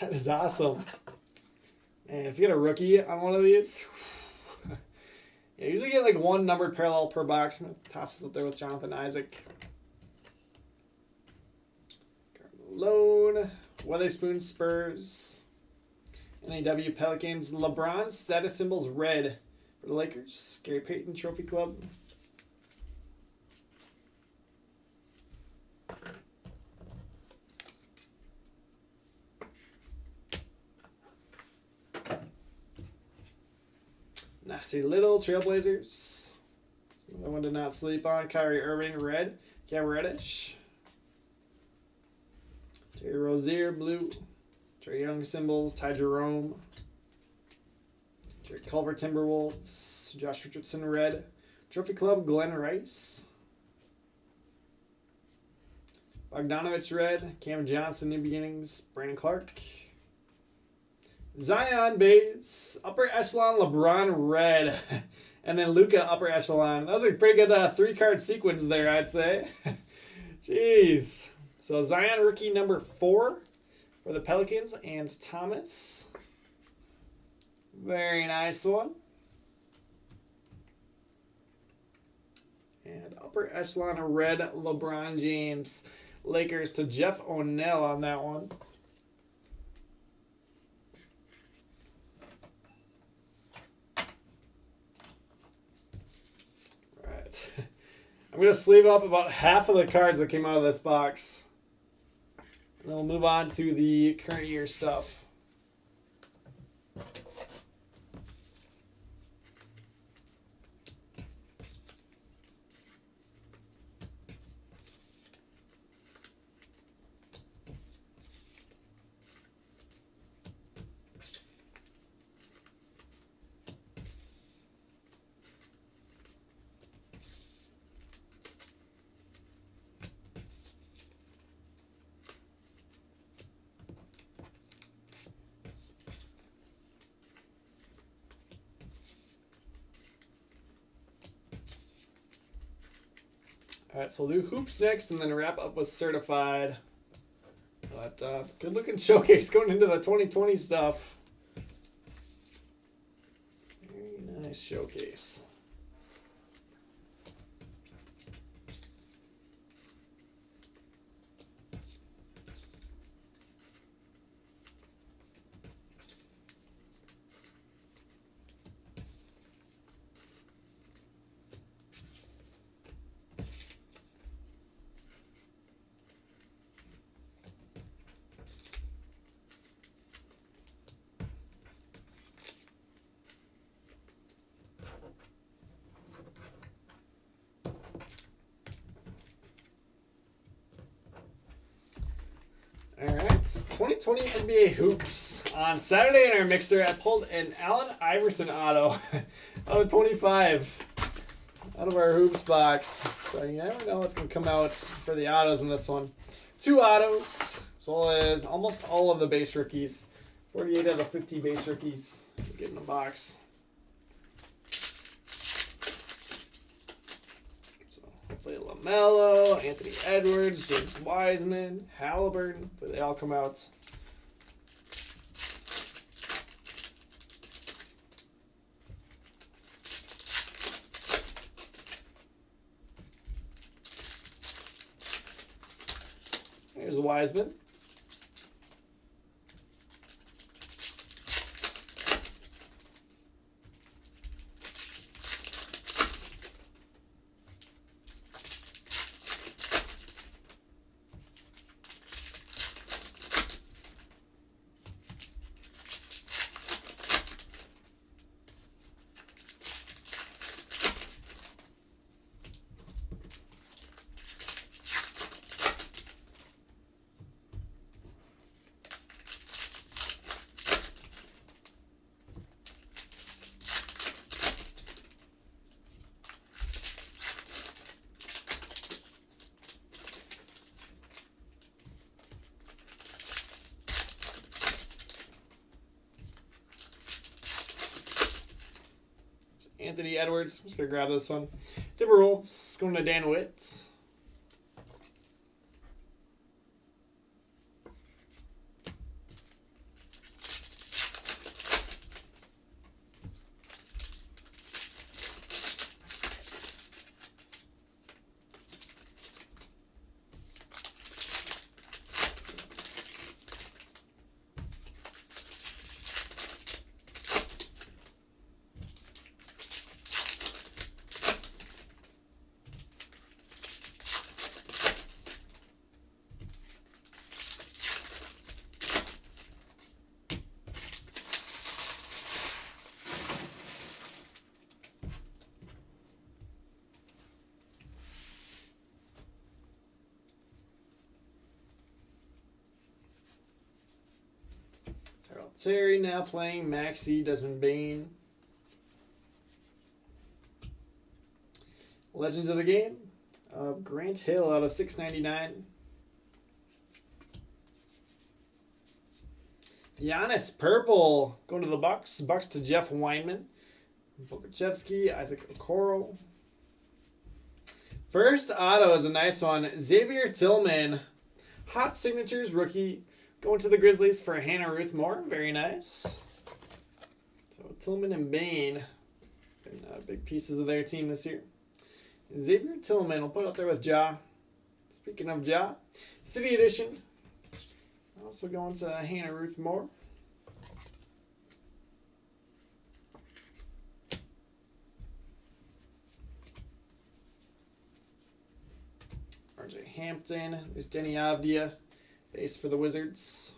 That is awesome. And if you get a rookie on one of these, you usually get like 1 numbered parallel per box. I'm going to toss this up there with Jonathan Isaac. Malone, Weatherspoon, Spurs. NAW, Pelicans. LeBron, status symbols red for the Lakers. Gary Payton, Trophy Club. Nasty Little, Trailblazers. Another one to not sleep on. Kyrie Irving, red. Cam Reddish. Terry Rozier, blue. Trae Young symbols. Ty Jerome. Jared Culver, Timberwolves. Josh Richardson, red. Trophy Club, Glenn Rice. Bogdanovich, red. Cam Johnson, New Beginnings. Brandon Clark. Zion base, upper echelon LeBron red, and then Luka upper echelon. That was a pretty good 3-card sequence there, I'd say. Jeez. So Zion rookie number 4 for the Pelicans and Thomas. Very nice one. And upper echelon red LeBron James. Lakers to Jeff O'Neill on that one. I'm going to sleeve up about half of the cards that came out of this box. And then we'll move on to the current year stuff. All right, so we'll do hoops next and then wrap up with certified. But good looking showcase going into the 2020 stuff. Very nice showcase. All right, 2020 NBA Hoops. On Saturday in our mixer, I pulled an Allen Iverson auto out of 25 out of our Hoops box. So you never know what's going to come out for the autos in this one. 2 autos, as well as almost all of the base rookies. 48 out of the 50 base rookies you get in the box. Hopefully LaMelo, Anthony Edwards, James Wiseman, Halliburton, hopefully they all come out. Here's Wiseman. Anthony Edwards. Just gonna grab this one. Timberwolves going to Dan Witt. Terry now playing Maxey, Desmond Bain. Legends of the Game of Grant Hill out of 699. Giannis purple going to the Bucks. Bucks to Jeff Weinman. Pokachevsky, Isaac Okoro. First auto is a nice one. Xavier Tillman. Hot Signatures rookie. Going to the Grizzlies for Hannah Ruth Moore. Very nice. So Tillman and Bain. Big pieces of their team this year. Xavier Tillman. We'll put it up there with Ja. Speaking of Ja. City Edition. Also going to Hannah Ruth Moore. RJ Hampton. There's Denny Avdia. Base for the Wizards.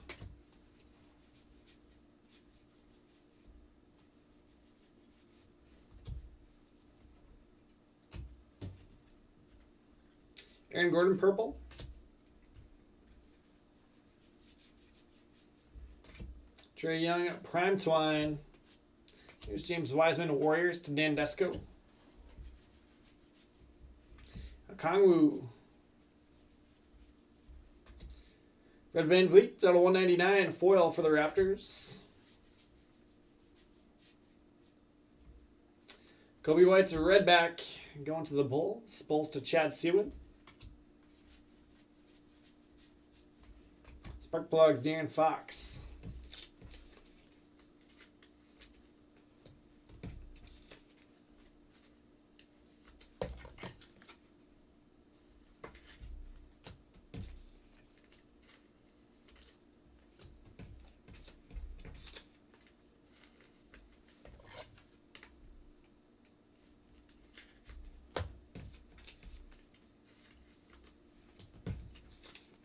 Aaron Gordon purple. Trae Young prime twine. Here's James Wiseman Warriors to Dan Desco. Okongwu. Red Van Vliet out of 199 foil for the Raptors. Kobe White's redback going to the Bulls. Bulls to Chad Seawood. Spark Plugs, De'Aaron Fox.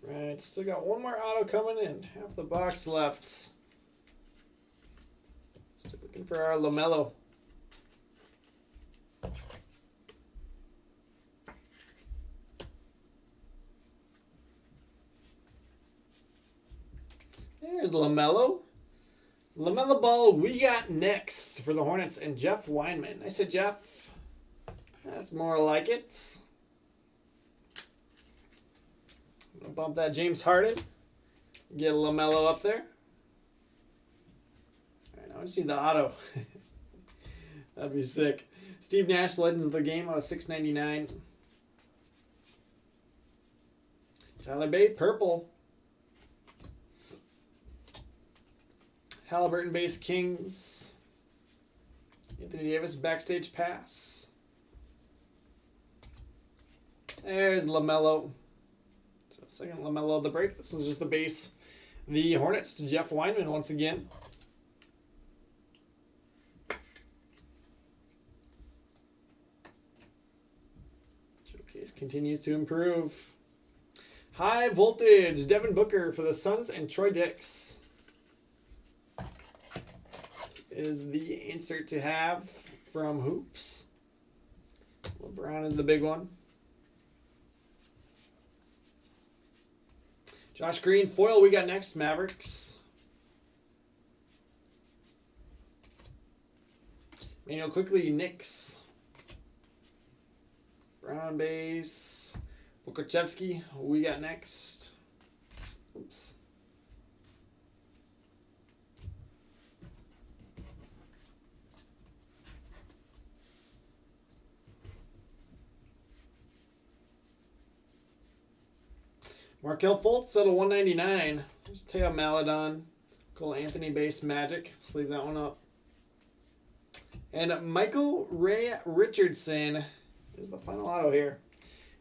Right, still got one more auto coming in. Half the box left. Still looking for our LaMelo. There's LaMelo. LaMelo Ball we got next for the Hornets and Jeff Weinman. I said Jeff. That's more like it. Bump that James Harden. Get LaMelo up there. All right, now I just need the auto. That'd be sick. Steve Nash, Legends of the Game out of 699. Tyler Bay, purple. Halliburton base Kings. Anthony Davis, backstage pass. There's LaMelo. Second LaMelo of the break. This one's just the base. The Hornets to Jeff Weinman once again. Showcase continues to improve. High voltage. Devin Booker for the Suns and Troy Dix. Is the insert to have from Hoops. LeBron is the big one. Josh Green, foil we got next, Mavericks. Manuel Quickly, Knicks. Brown base. Pokachevsky, we got next. Oops. Markelle Fultz out of 199. There's Teo Maladon. Cole Anthony base Magic. Let's leave that one up. And Michael Ray Richardson is the final auto here.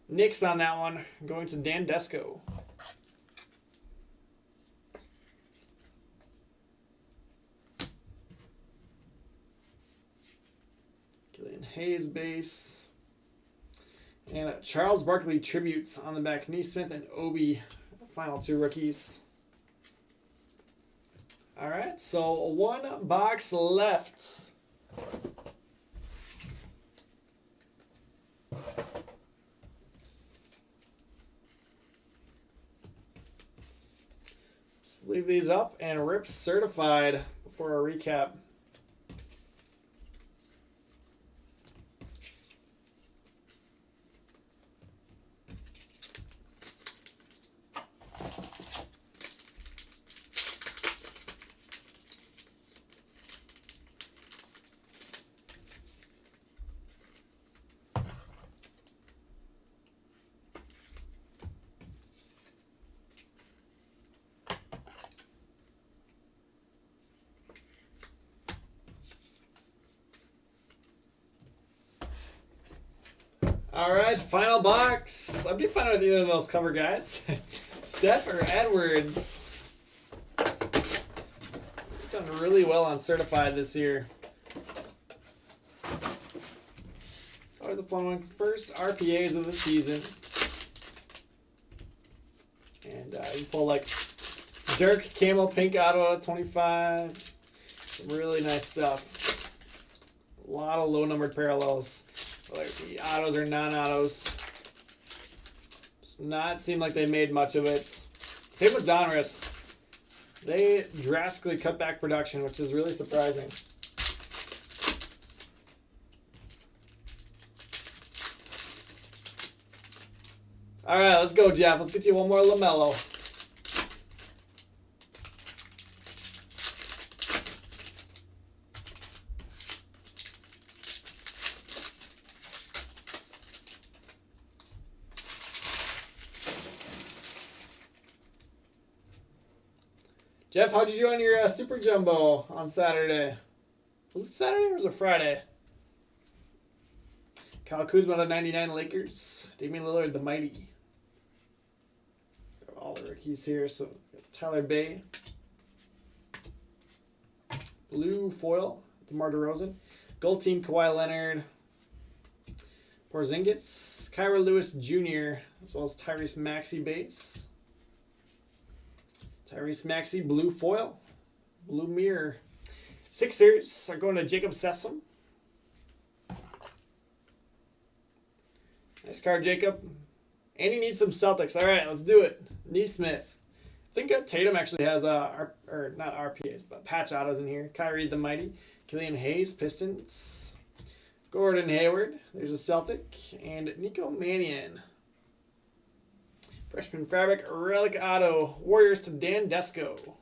Knicks on that one. Going to Dan Desco. Killian Hayes base. And Charles Barkley tributes on the back. Neesmith and Obi, final 2 rookies. All right, so 1 box left. Let's leave these up and rip certified before our recap. All right, final box. I'd be fine with either of those cover guys. Steph or Edwards. Done really well on certified this year. It's always a fun one. First RPAs of the season. And you pull like Dirk Camo Pink Auto 25. Some really nice stuff. A lot of low numbered parallels. Whether it be autos or non-autos. Does not seem like they made much of it. Same with Donruss. They drastically cut back production, which is really surprising. All right, let's go, Jeff. Let's get you one more LaMelo. Jeff, how'd you do on your Super Jumbo on Saturday? Was it Saturday or was it Friday? Kyle Kuzma to 99 Lakers. Damian Lillard, the Mighty. Got all the rookies here. So Tyler Bay. Blue foil, DeMar DeRozan. Gold team, Kawhi Leonard. Porzingis. Kyra Lewis Jr. As well as Tyrese Maxey base. Tyrese Maxey, blue foil, blue mirror. Sixers are going to Jacob Sessom. Nice card, Jacob. And he needs some Celtics. All right, let's do it. Neesmith. I think Tatum actually has, or not RPAs, but patch autos in here. Kyrie the Mighty. Killian Hayes, Pistons. Gordon Hayward. There's a Celtic. And Nico Mannion. Freshman Fabric, Relic Auto, Warriors to Dan Desco.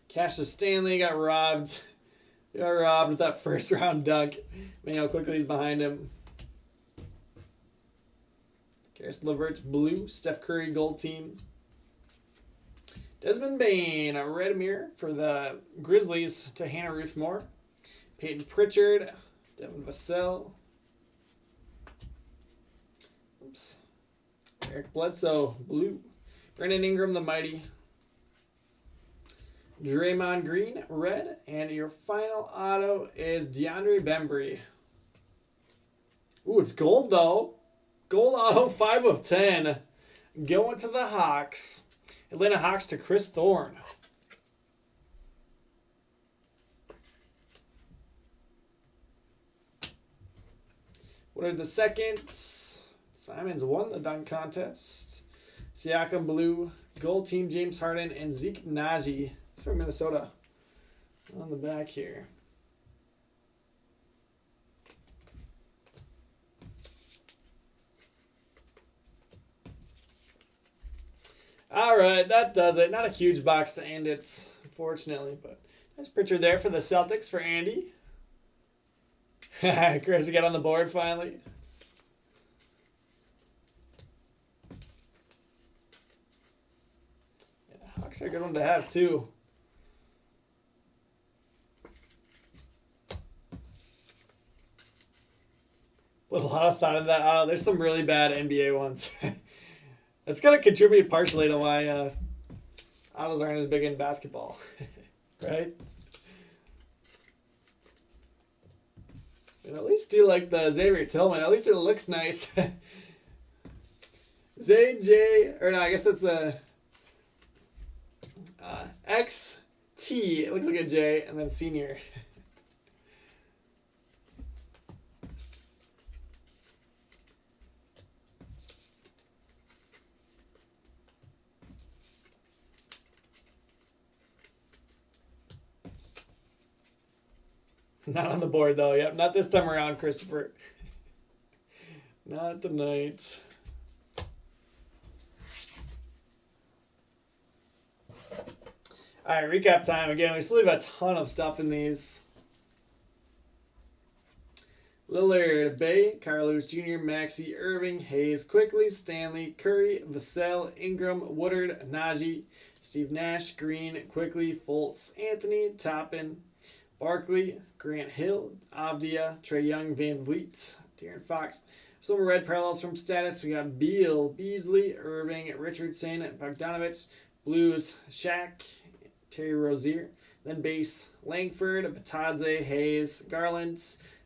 Cassius Stanley got robbed. Got robbed with that first round dunk. Man, how quickly he's behind him. Karis LeVert's blue, Steph Curry gold team. Desmond Bane, a red mirror for the Grizzlies to Hannah Ruth Moore. Peyton Pritchard, Devin Vassell. Oops. Eric Bledsoe, blue. Brandon Ingram, the Mighty. Draymond Green, red. And your final auto is DeAndre Bembry. Ooh, it's gold, though. Gold auto, 5 of 10. Going to the Hawks. Atlanta Hawks to Chris Thorne. What are the seconds? Simons won the dunk contest. Siakam blue, gold team James Harden, and Zeke Naji. It's from Minnesota. On the back here. All right, that does it. Not a huge box to end it, unfortunately, but nice picture there for the Celtics for Andy. Chris, you got on the board finally. Yeah, Hawks are a good one to have too. Put a lot of thought into that. Oh, there's some really bad NBA ones. That's gonna contribute partially to why autos aren't as big in basketball, right? And at least do like the Xavier Tillman. At least it looks nice. ZJ, or no, I guess that's a XT. It looks like a J, and then senior. Not on the board though. Yep, not this time around, Christopher. Not tonight. All right, recap time again. We still have a ton of stuff in these. Lillard, Bay, Carlos Jr., Maxey, Irving, Hayes, Quickly, Stanley, Curry, Vassell, Ingram, Woodard, Najee, Steve Nash, Green, Quickly, Fultz, Anthony, Toppin, Barkley, Grant Hill, Avdia, Trey Young, Van Vliet, De'Aaron Fox. Some red parallels from status. We got Beal, Beasley, Irving, Richardson, Bogdanovich, Blues, Shaq, Terry Rozier. Then base, Langford, Batadze, Hayes, Garland,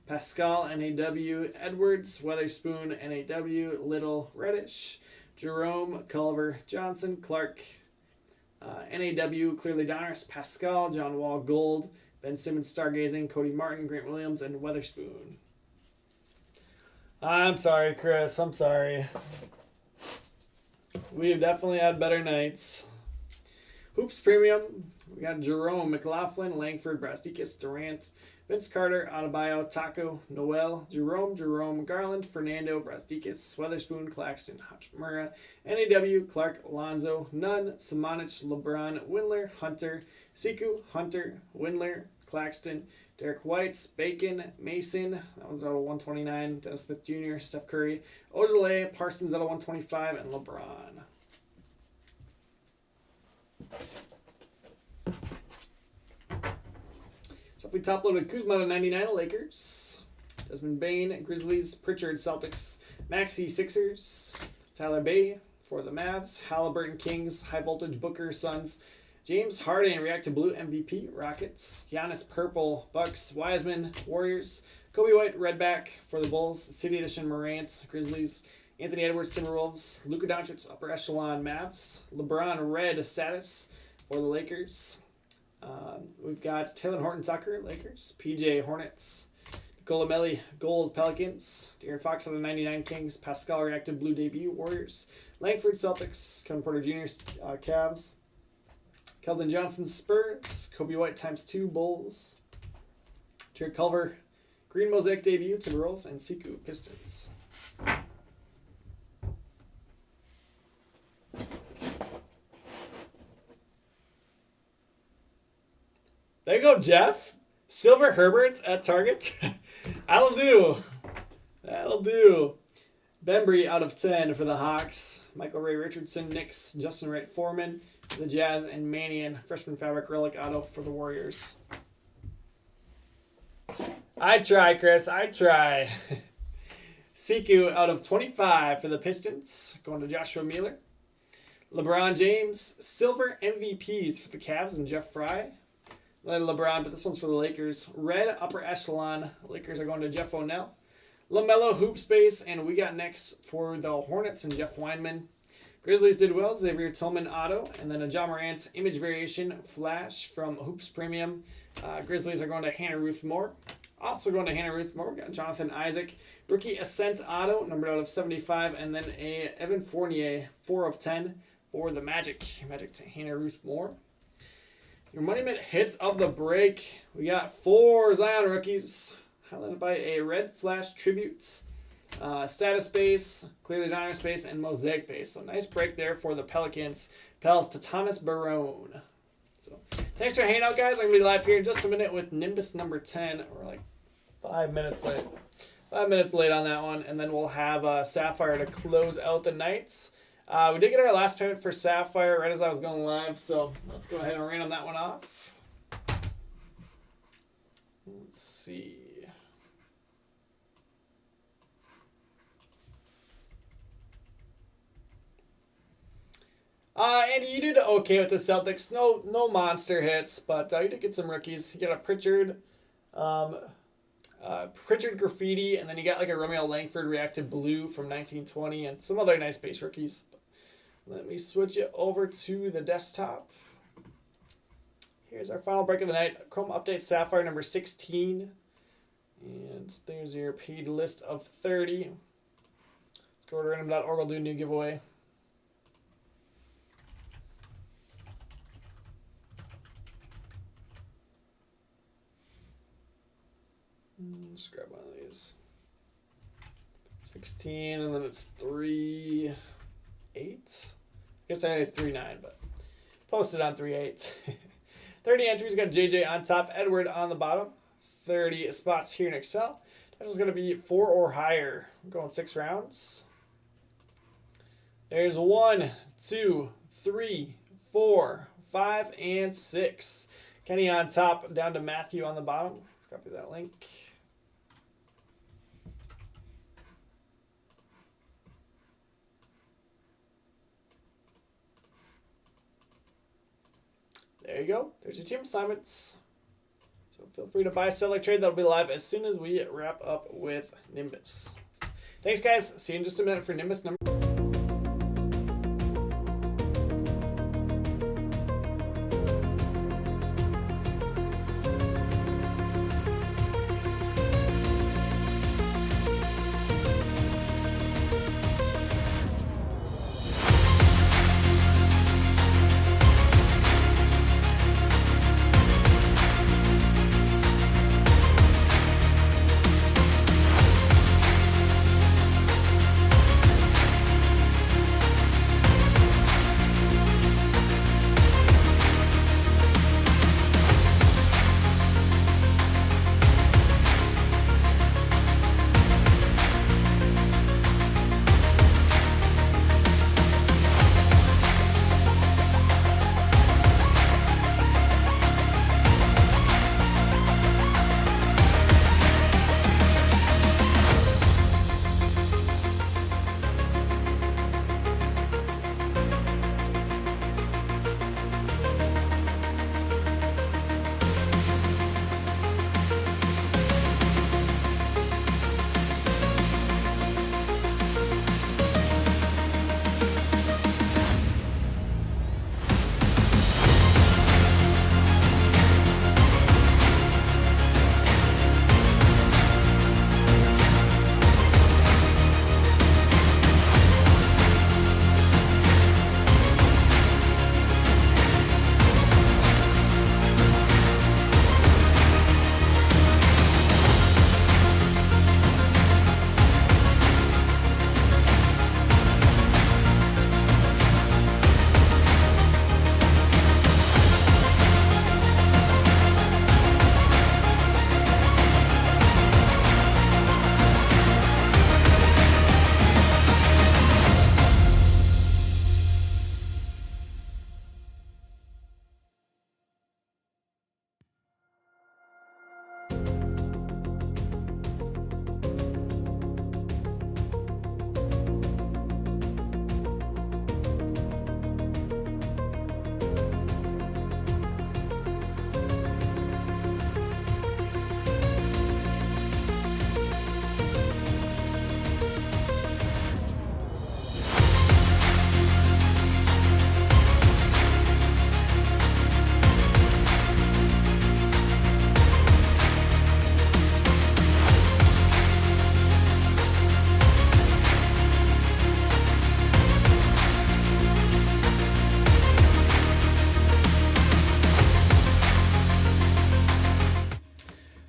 Pascal, NAW, Edwards, Weatherspoon, NAW, Little, Reddish, Jerome, Culver, Johnson, Clark, NAW, Clearly Donruss, Pascal, John Wall, Gold, Ben Simmons, Stargazing, Cody Martin, Grant Williams, and Weatherspoon. I'm sorry, Chris. I'm sorry. We've definitely had better nights. Hoops Premium. We got Jerome, McLaughlin, Langford, Brasdikis, Durant, Vince Carter, Adebayo, Taco, Noel, Jerome, Garland, Fernando, Brasdikis, Weatherspoon, Claxton, Hachimura, NAW, Clark, Alonzo, Nunn, Samanich, LeBron, Windler, Hunter, Siku, Hunter, Windler, Claxton, Derek White, Bacon, Mason, that was out of 129, Dennis Smith Jr., Steph Curry, Ojale, Parsons out of 125, and LeBron. So if we top load with Kuzma to 99, Lakers, Desmond Bain, Grizzlies, Pritchard, Celtics, Maxey, Sixers, Tyler Bay for the Mavs, Halliburton, Kings, High Voltage, Booker, Suns, James Harden, React to Blue, MVP, Rockets, Giannis, Purple, Bucks, Wiseman, Warriors, Kobe White, Redback for the Bulls, City Edition, Morant, Grizzlies, Anthony Edwards, Timberwolves, Luka Doncic, Upper Echelon, Mavs, LeBron, Red status for the Lakers. We've got Taylor Horton Tucker, Lakers, PJ Hornets, Nicola Melli, Gold, Pelicans, De'Aaron Fox out of 99, Kings, Pascal Reactive Blue debut, Warriors, Langford, Celtics, Kevin Porter Jr., Cavs, Keldon Johnson, Spurs, Kobe White ×2, Bulls, Jared Culver, Green Mosaic debut, Timberwolves, and Siku, Pistons. There you go, Jeff. Silver Herbert at Target. That'll do. That'll do. Bembry out of 10 for the Hawks. Michael Ray Richardson, Knicks, Justin Wright Foreman for the Jazz, and Mannion, freshman fabric relic auto for the Warriors. I try, Chris. I try. Siku out of 25 for the Pistons. Going to Joshua Mueller. LeBron James, silver MVPs for the Cavs and Jeff Fry. LeBron, but this one's for the Lakers. Red upper echelon. Lakers are going to Jeff O'Neill. LaMelo hoop space, and we got next for the Hornets and Jeff Weinman. Grizzlies did well. Xavier Tillman auto, and then a John Morant image variation flash from Hoops Premium. Grizzlies are going to Hannah Ruth Moore. Also going to Hannah Ruth Moore, we got Jonathan Isaac. Rookie Ascent auto, numbered out of 75, and then a Evan Fournier, 4 of 10 for the Magic. Magic to Hannah Ruth Moore. Your Money Mint hits of the break. We got 4 Zion rookies, highlighted by a Red Flash Tribute, Status Base, Clearly Donruss Base, and Mosaic Base. So nice break there for the Pelicans. Pels to Thomas Barone. So thanks for hanging out, guys. I'm going to be live here in just a minute with Nimbus number 10. We're like 5 minutes late. 5 minutes late on that one, and then we'll have Sapphire to close out the nights. We did get our last payment for Sapphire right as I was going live, so let's go ahead and random that one off. Let's see. Andy, you did okay with the Celtics. No monster hits, but you did get some rookies. You got a Pritchard, Pritchard Graffiti, and then you got like a Romeo Langford Reactive Blue from 1920, and some other nice base rookies. Let me switch it over to the desktop. Here's our final break of the night. Chrome Update Sapphire number 16. And there's your paid list of 30. Let's go to random.org. We'll do a new giveaway. Let's grab one of these. 16, and then it's 3, 8. I guess I know it's 3, 9, but posted on 3, 8. 30 entries. Got JJ on top, Edward on the bottom. 30 spots here in Excel. Total's going to be 4 or higher. I'm going 6 rounds. There's 1, 2, 3, 4, 5, and 6. Kenny on top, down to Matthew on the bottom. Let's copy that link. There you go. There's your team assignments. So feel free to buy, sell, or trade. That'll be live as soon as we wrap up with Nimbus. Thanks, guys. See you in just a minute for Nimbus number.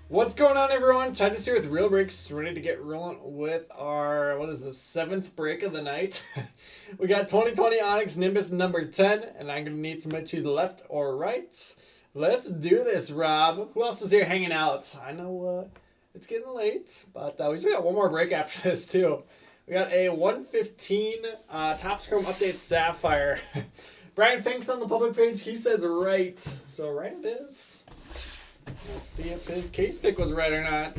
What's going on, everyone? Titus here with Real Breaks, ready to get rolling with our, what is this, 7th break of the night. We got 2020 Onyx Nimbus number 10, and I'm going to need somebody to choose left or right. Let's do this, Rob. Who else is here hanging out? I know It's getting late, but we still got one more break after this too. We got a 115 Topps Chrome Update Sapphire. Brian Finks on the public page, he says right. So right it is. Let's see if his case pick was right or not.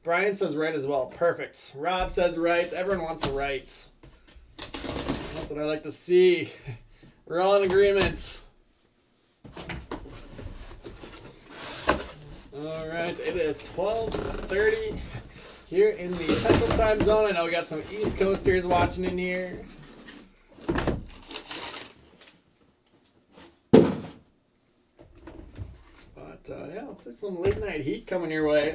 Brian says right as well. Perfect. Rob says right. Everyone wants the right. That's what I like to see. We're all in agreement. All right, it is 12:30 here in the Central Time Zone. I know we got some East Coasters watching in here. But yeah, there's some late night heat coming your way.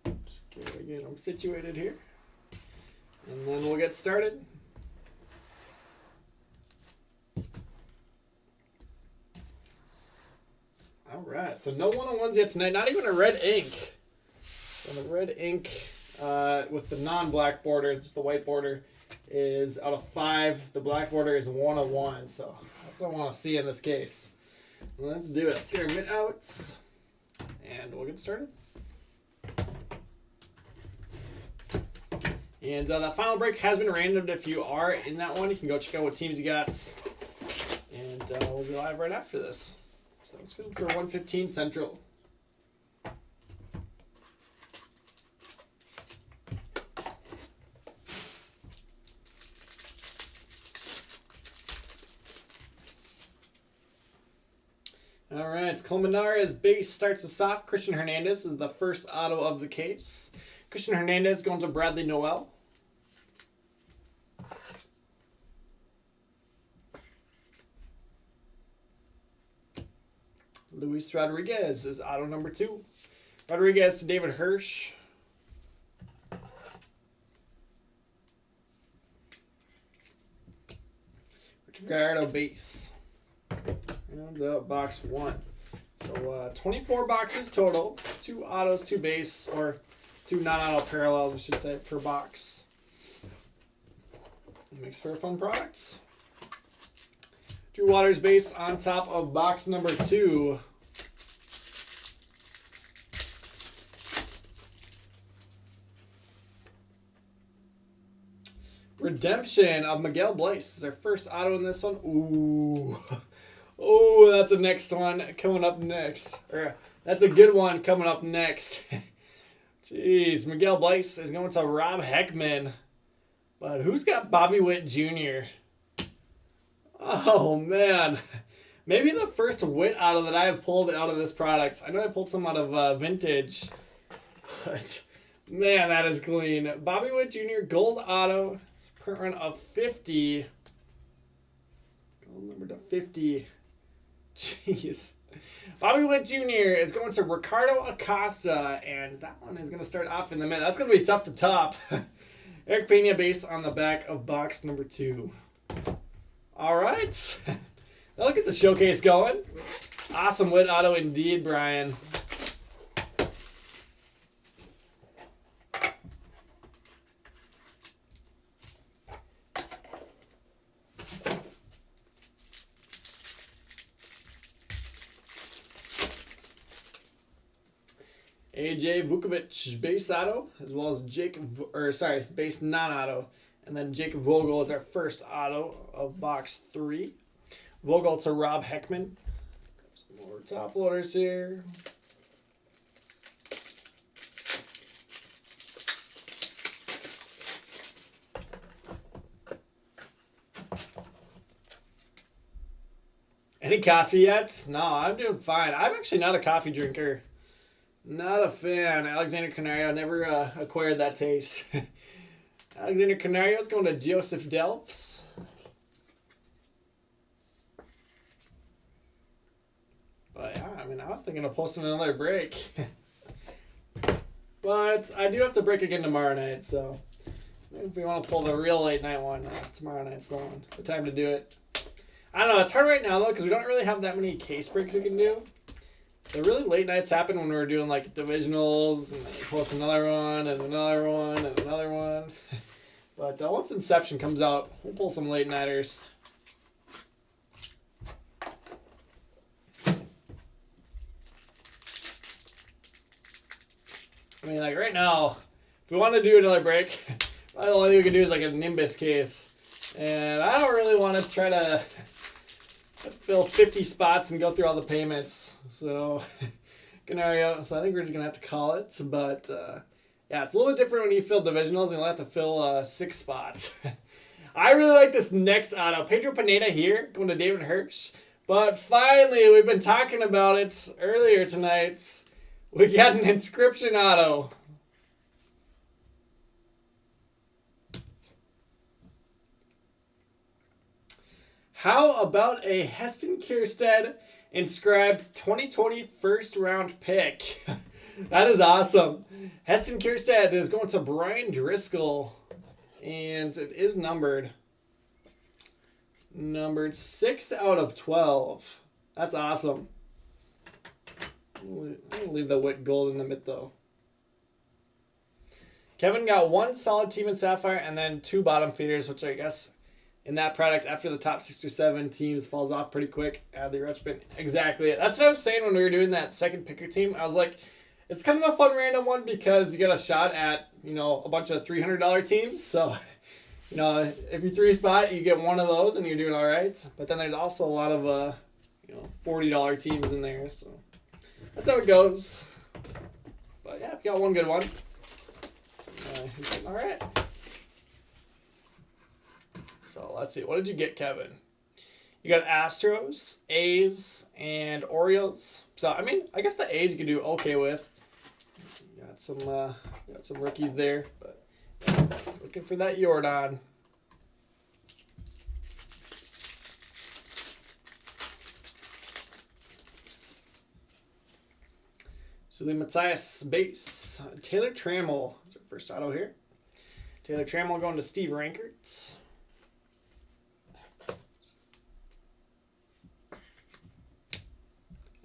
Just get them situated here, and then we'll get started. All right, so no one-on-ones yet tonight. Not even a red ink. So the red ink with the non-black border, just the white border, is out of 5. The black border is 1 of 1. So that's what I want to see in this case. Let's do it. Let's get our mitt out, and we'll get started. And that final break has been randomed. If you are in that one, you can go check out what teams you got. And we'll be live right after this. So let's go for 115 Central. All right, Colmenares base starts us off. Christian Hernandez is the first auto of the case. Christian Hernandez going to Bradley Noel. Luis Rodriguez is auto number 2. Rodriguez to David Hirsch. Richard Gallardo base. And box 1. So 24 boxes total. 2 autos, 2 base, or 2 non-auto parallels, I should say, per box. It makes for a fun product. Drew Waters base on top of box number 2. Redemption of Miguel Bleis is our first auto in this one. Ooh. Oh, that's the next one coming up next. That's a good one coming up next. Jeez, Miguel Bleis is going to Rob Heckman. But who's got Bobby Witt Jr.? Oh, man. Maybe the first Witt auto that I have pulled out of this product. I know I pulled some out of Vintage. But, man, that is clean. Bobby Witt Jr. Gold auto. Print run of 50. Gold number to 50. Jeez. Bobby Witt Jr. is going to Ricardo Acosta. And that one is going to start off in the mid. That's going to be tough to top. Eric Pena base on the back of box number 2. All right. Now look at the showcase going. Awesome Witt auto indeed, Brian. AJ Vukovic base auto, as well as base non-auto. And then Jacob Vogel is our first auto of box 3. Vogel to Rob Heckman. Grab some more top loaders here. Any coffee yet? No, I'm doing fine. I'm actually not a coffee drinker. Not a fan. Alexander Canario never acquired that taste. Alexander Canario is going to Joseph Delphs. But yeah, I mean, I was thinking of posting another break. But I do have to break again tomorrow night, so if we want to pull the real late night one, tomorrow night's the time to do it. I don't know, it's hard right now though, because we don't really have that many case breaks we can do. The really late nights happen when we're doing like divisionals, and then you post another one, and another one, and another one. But once Inception comes out, we'll pull some late nighters. I mean, like right now, if we want to do another break, probably the only thing we can do is like a Nimbus case. And I don't really want to try to fill 50 spots and go through all the payments. So, Canario. So I think we're just going to have to call it. But, yeah, it's a little bit different when you fill divisionals. You'll have to fill 6 spots. I really like this next auto. Pedro Pineda here, going to David Hirsch. But finally, we've been talking about it earlier tonight. We got an inscription auto. How about a Heston Kjerstad inscribed 2020 first round pick? That is awesome. Heston Kjerstad is going to Brian Driscoll. And it is numbered. Numbered 6 out of 12. That's awesome. I'm going to leave the wet gold in the mid though. Kevin got 1 solid team in Sapphire and then 2 bottom feeders, which I guess in that product, after the top 6 or 7 teams falls off pretty quick. The Rutschman. Exactly. That's what I was saying when we were doing that second picker team. I was like, it's kind of a fun random one because you get a shot at, a bunch of $300 teams. So, if you 3 spot, you get one of those and you're doing all right. But then there's also a lot of, $40 teams in there. So that's how it goes. But yeah, if you got one good one, you're getting all right. So let's see. What did you get, Kevin? You got Astros, A's, and Orioles. So I mean, I guess the A's you could do okay with. Got some rookies there, but looking for that Jordan. Sully Matthias base. Taylor Trammell is our first auto here. Taylor Trammell going to Steve Rankerts.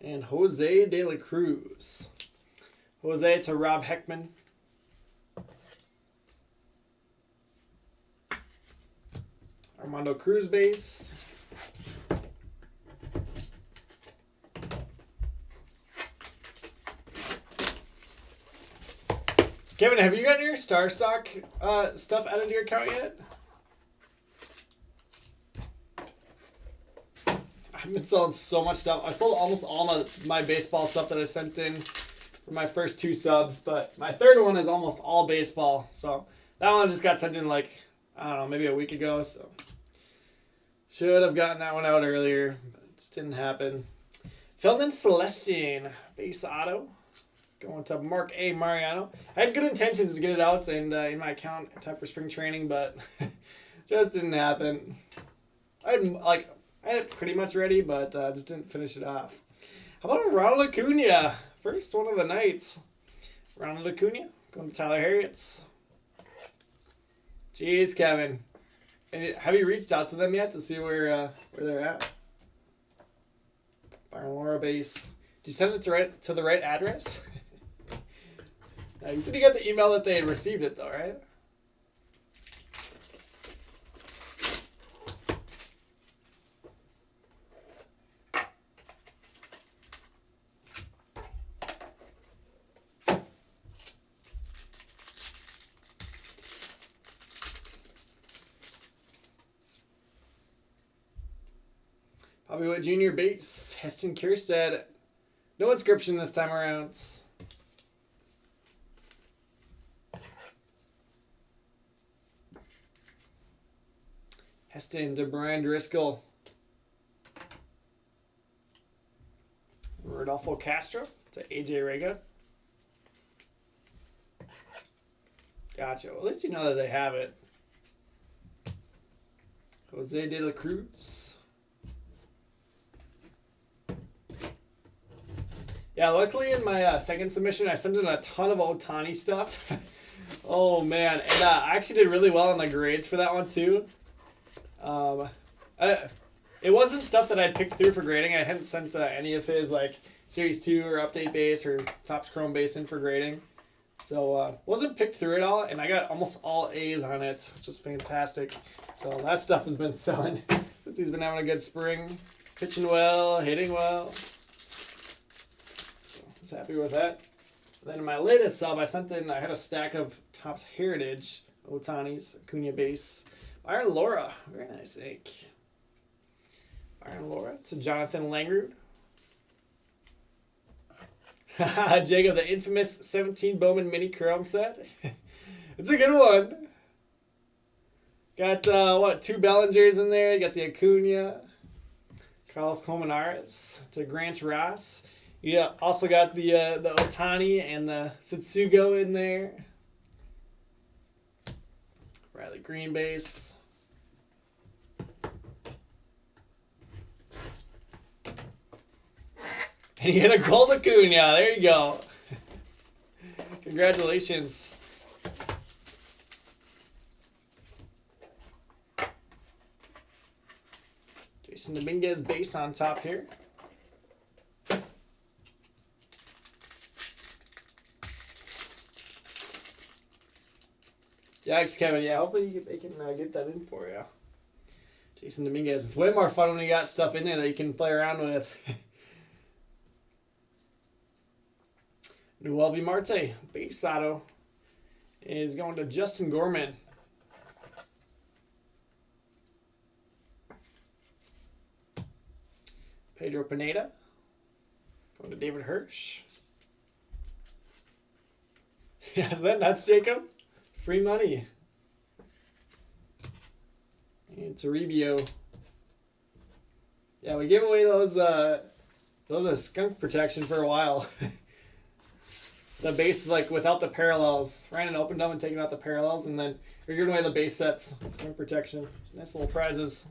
And Jose De La Cruz. Jose to Rob Heckman. Armando Cruz base. Kevin, have you gotten your Star Stock stuff added to your account yet? I've been selling so much stuff. I sold almost all my baseball stuff that I sent in for my first 2 subs, but my third one is almost all baseball. So that one just got sent in I don't know, maybe a week ago. So should have gotten that one out earlier, but it just didn't happen. Feldman Celestine, base auto. Going to Mark A. Mariano. I had good intentions to get it out and in my account in time for spring training, but just didn't happen. I had it pretty much ready, but just didn't finish it off. How about a Ronald Acuna? First one of the nights. Ronald Acuna going to Tyler Harriet's. Jeez, Kevin. And have you reached out to them yet to see where they're at? Byron Laura base. Did you send it to the right address? You said you got the email that they had received it, though, right? Bobby Witt Jr. base. Heston Kjerstad. No inscription this time around. Heston to Brian Driscoll. Rodolfo Castro to AJ Rega. Gotcha. Well, at least you know that they have it. Jose De La Cruz. Yeah, luckily in my second submission, I sent in a ton of Ohtani stuff. Oh, man. And I actually did really well on the grades for that one, too. It wasn't stuff that I'd picked through for grading. I hadn't sent any of his Series 2 or Update base or Topps Chrome base in for grading. So wasn't picked through it all, and I got almost all A's on it, which is fantastic. So that stuff has been selling since he's been having a good spring. Pitching well, hitting well. So I was happy with that. Then in my latest sub, I had a stack of Topps Heritage Ohtani's Acuna base. Byron Laura, very nice ink. Byron Laura to Jonathan Langrud. Jacob, the infamous 17 Bowman mini Chrome set. It's a good one. Got, 2 Bellingers in there. You got the Acuna. Carlos Colmenares to Grant Ross. Yeah, also got the Ohtani and the Satsugo in there. Riley Green base. And you get a gold Acuna. There you go. Congratulations. Jason Dominguez base on top here. Yikes, Kevin. Yeah, hopefully they can get that in for you. Jason Dominguez. It's way more fun when you got stuff in there that you can play around with. Noelvi Marte, base auto, is going to Justin Gorman. Pedro Pineda, going to David Hirsch. Yeah, is that nuts, Jacob? Free money. And Toribio. Yeah, we gave away those are skunk protection for a while. The base, like, without the parallels. Ran and opened them and taken out the parallels, and then we're giving away the base sets. Skunk protection. Nice little prizes.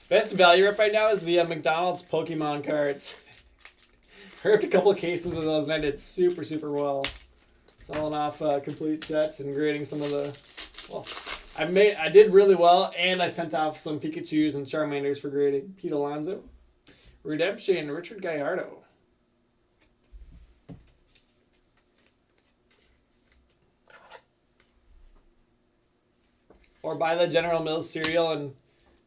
Best value rep right now is the McDonald's Pokemon cards. Ripped a couple of cases of those, and I did super, super well. Selling off complete sets and grading some of the... Well, I did really well, and I sent off some Pikachus and Charmanders for grading. Pete Alonso. Redemption, Richard Gallardo. Or buy the General Mills cereal, and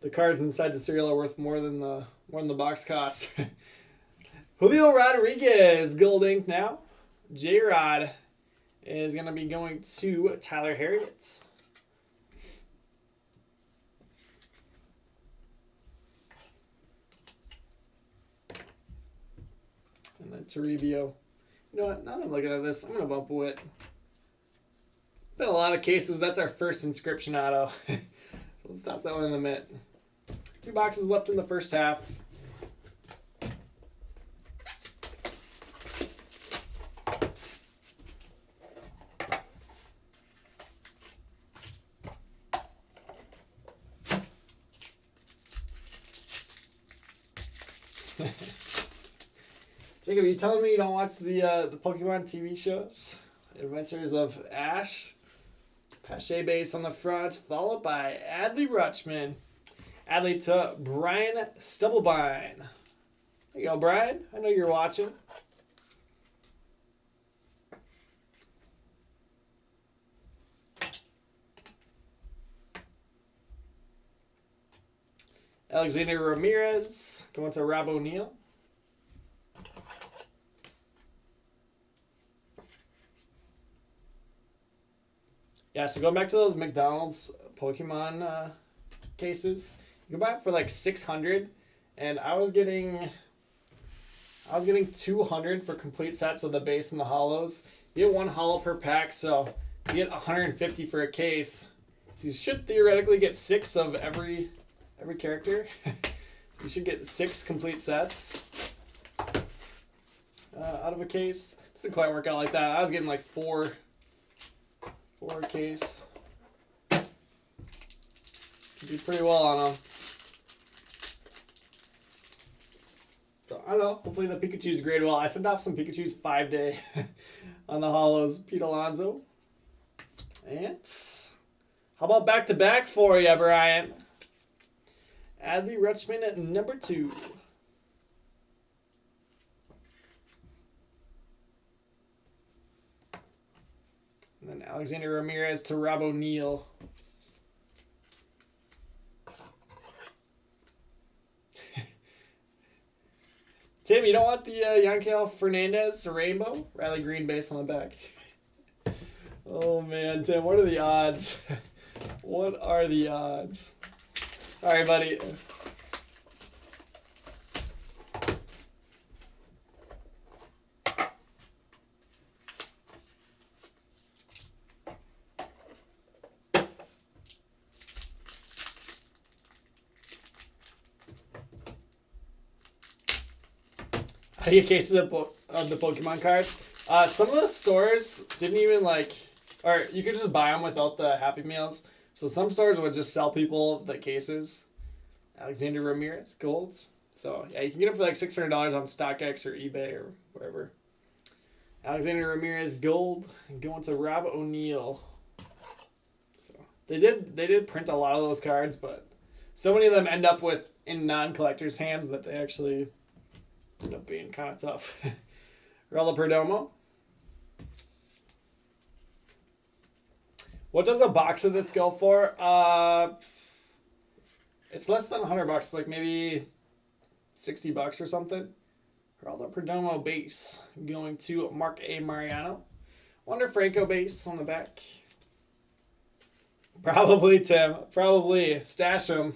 the cards inside the cereal are worth more than the box costs. Julio Rodriguez, gold ink now. J-Rod is going to be going to Tyler Harriott. And then Toribio. You know what? Now that I'm looking at this, I'm going to bump it. Been a lot of cases. That's our first inscription auto. So let's toss that one in the mitt. 2 boxes left in the first half. Jacob, are you telling me you don't watch the Pokemon TV shows? Adventures of Ash. Pache base on the front, followed by Adley Rutschman. Adley to Brian Stubblebine. There you go, Brian. I know you're watching. Alexander Ramirez going to Rob O'Neill. Yeah, so going back to those McDonald's Pokemon cases, you can buy it for like $600, and I was getting 200 for complete sets of the base and the hollows. You get 1 hollow per pack, so you get 150 for a case. So you should theoretically get 6 of every character. So you should get 6 complete sets out of a case. Doesn't quite work out like that. I was getting like 4 a case. You do pretty well on them. So, I don't know. Hopefully the Pikachu's grade well. I sent off some Pikachu's 5-day on the hollows. Pete Alonso. And how about back-to-back for you, Brian? Adley Rutschman at number 2. And then Alexander Ramirez to Rob O'Neill. Tim, you don't want the Yankel Fernandez rainbow? Riley Green base on the back. Oh, man, Tim, what are the odds? What are the odds? Sorry, buddy. I get cases of the Pokemon cards. Some of the stores didn't even or you could just buy them without the Happy Meals. So some stores would just sell people the cases. Alexander Ramirez, golds. So yeah, you can get them for like $600 on StockX or eBay or whatever. Alexander Ramirez, gold, going to Rob O'Neill. So they did print a lot of those cards, but so many of them end up in non-collectors' hands that they actually end up being kind of tough. Rella Perdomo. What does a box of this go for? It's less than $100, like maybe $60 or something. Rella Perdomo base going to Mark A. Mariano. Wander Franco base on the back. Probably, Tim. Probably. Stash them.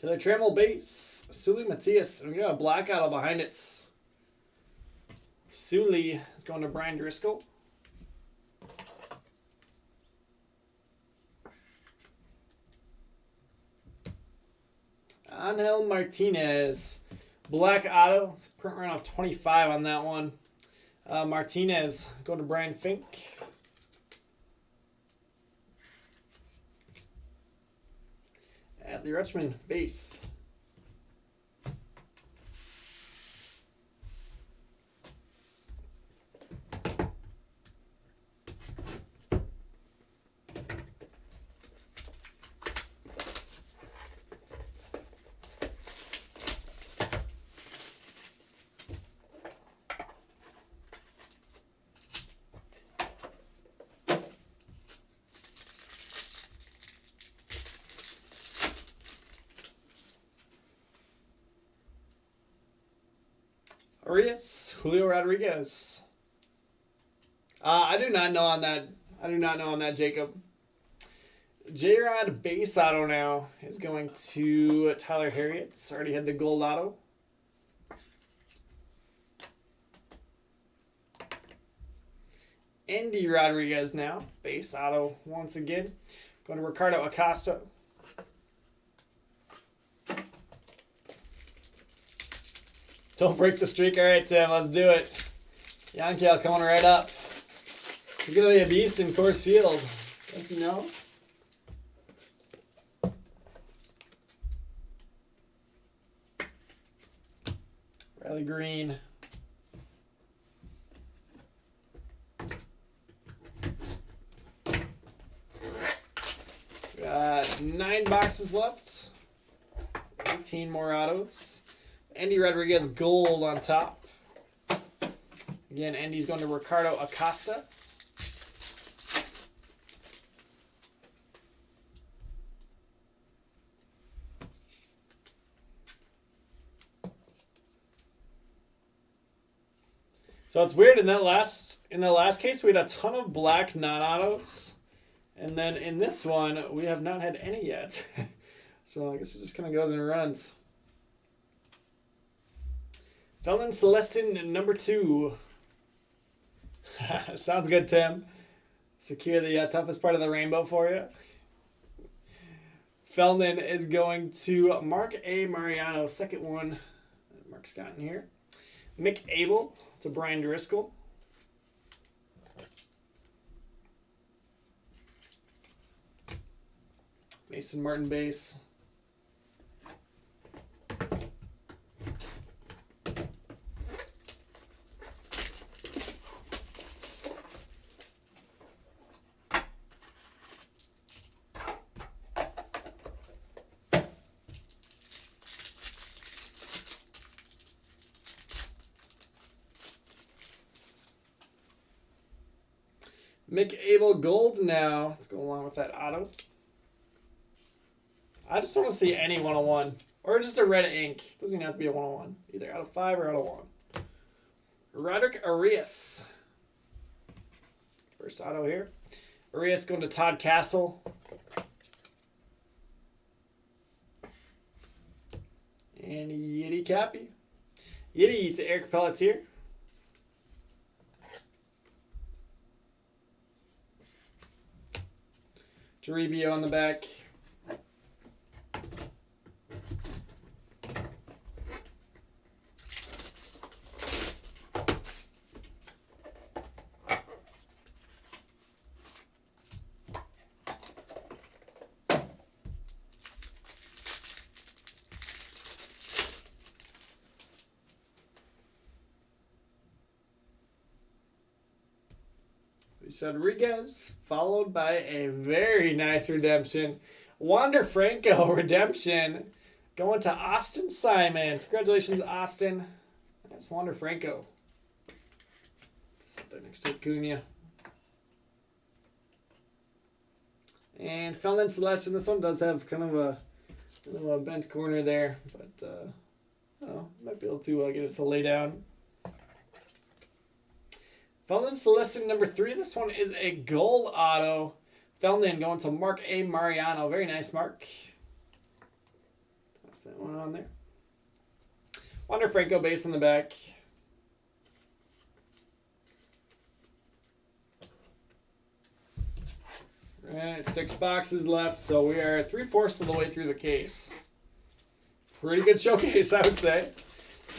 To the Trammell base, Sully Matias. And we got a black out behind it. Sully is going to Brian Driscoll. Angel Martinez. Black auto. Print run of 25 on that one. Martinez going to Brian Fink. Adley Rutschman, base. Arias, Julio Rodriguez. I do not know on that. I do not know on that, Jacob. J-Rod base auto now is going to Tyler Harriott. Already had the gold auto. Andy Rodriguez now. Base auto once again. Going to Ricardo Acosta. Don't break the streak. All right, Tim, let's do it. Yankel coming right up. He's going to be a beast in Coors Field. Don't you know? Riley Green. Got 9 boxes left. 18 more autos. Andy Rodriguez gold on top. Again, Andy's going to Ricardo Acosta. So it's weird, in that last case we had a ton of black non-autos. And then in this one we have not had any yet. So I guess it just kind of goes and runs. Felon Celestin, number 2. Sounds good, Tim. Secure the toughest part of the rainbow for you. Feldman is going to Mark A. Mariano, second one. Mark's gotten here. Mick Abel to Brian Driscoll. Mason Martin base. McAble Gold now. Let's go along with that auto. I just want to see any 101. Or just a red ink. Doesn't even have to be a 101. Either out of 5 or out of 1. Roderick Arias. First auto here. Arias going to Todd Castle. And Yiddy Cappy. Yiddy to Eric Pelletier. Toribio on the back. Rodriguez, followed by a very nice redemption. Wander Franco redemption going to Austin Simon. Congratulations, Austin. That's Wander Franco. Sit there next to Acuna. And Felon Celestin. This one does have kind of a bent corner there, but I don't know, might be able to get it to lay down. Felon Celestin number 3. This one is a gold auto. Felon going to Mark A. Mariano. Very nice, Mark. That's that one on there. Wander Franco base on the back. Alright, 6 boxes left, so we are 3/4 of the way through the case. Pretty good showcase, I would say.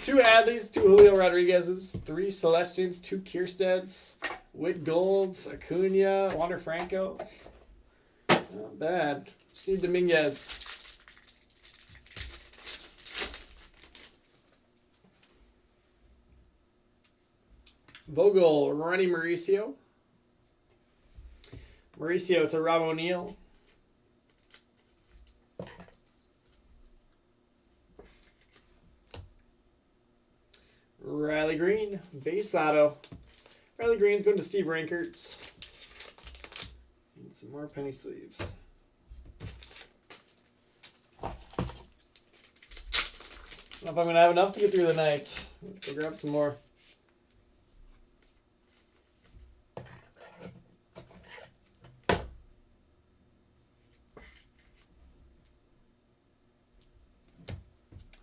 2 Adleys, 2 Julio Rodriguez's, 3 Celestins, 2 Kiersteds, Witt Golds, Acuna, Wander Franco. Not bad. Steve Dominguez. Vogel, Ronnie Mauricio. Mauricio to Rob O'Neill. Riley Green, base auto. Riley Green's going to Steve Rankerts. And some more penny sleeves. I don't know if I'm going to have enough to get through the night. Let's go grab some more.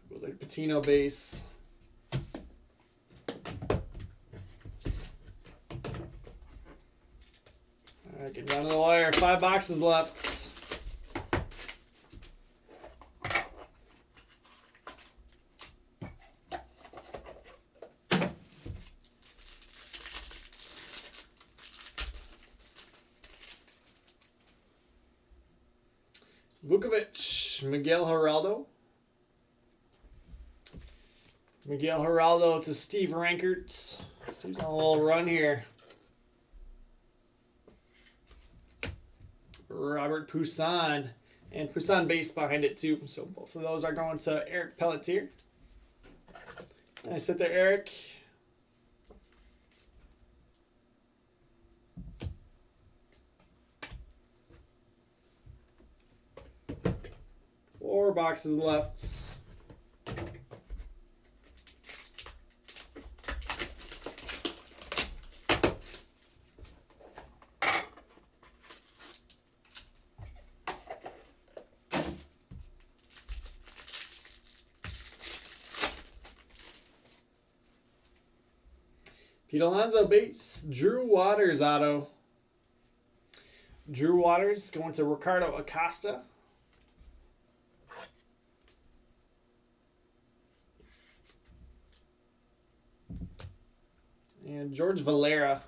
Willard Patino base. Alright, get down to the wire. 5 boxes left. Vukovic, Miguel Geraldo. Miguel Geraldo to Steve Rankerts. Steve's on a little run here. Robert Poussin. And Poussin base behind it too. So both of those are going to Eric Pelletier. Nice hit there, Eric. Four boxes left. Pete Alonso base, Drew Waters auto. Drew Waters going to Ricardo Acosta. And George Valera.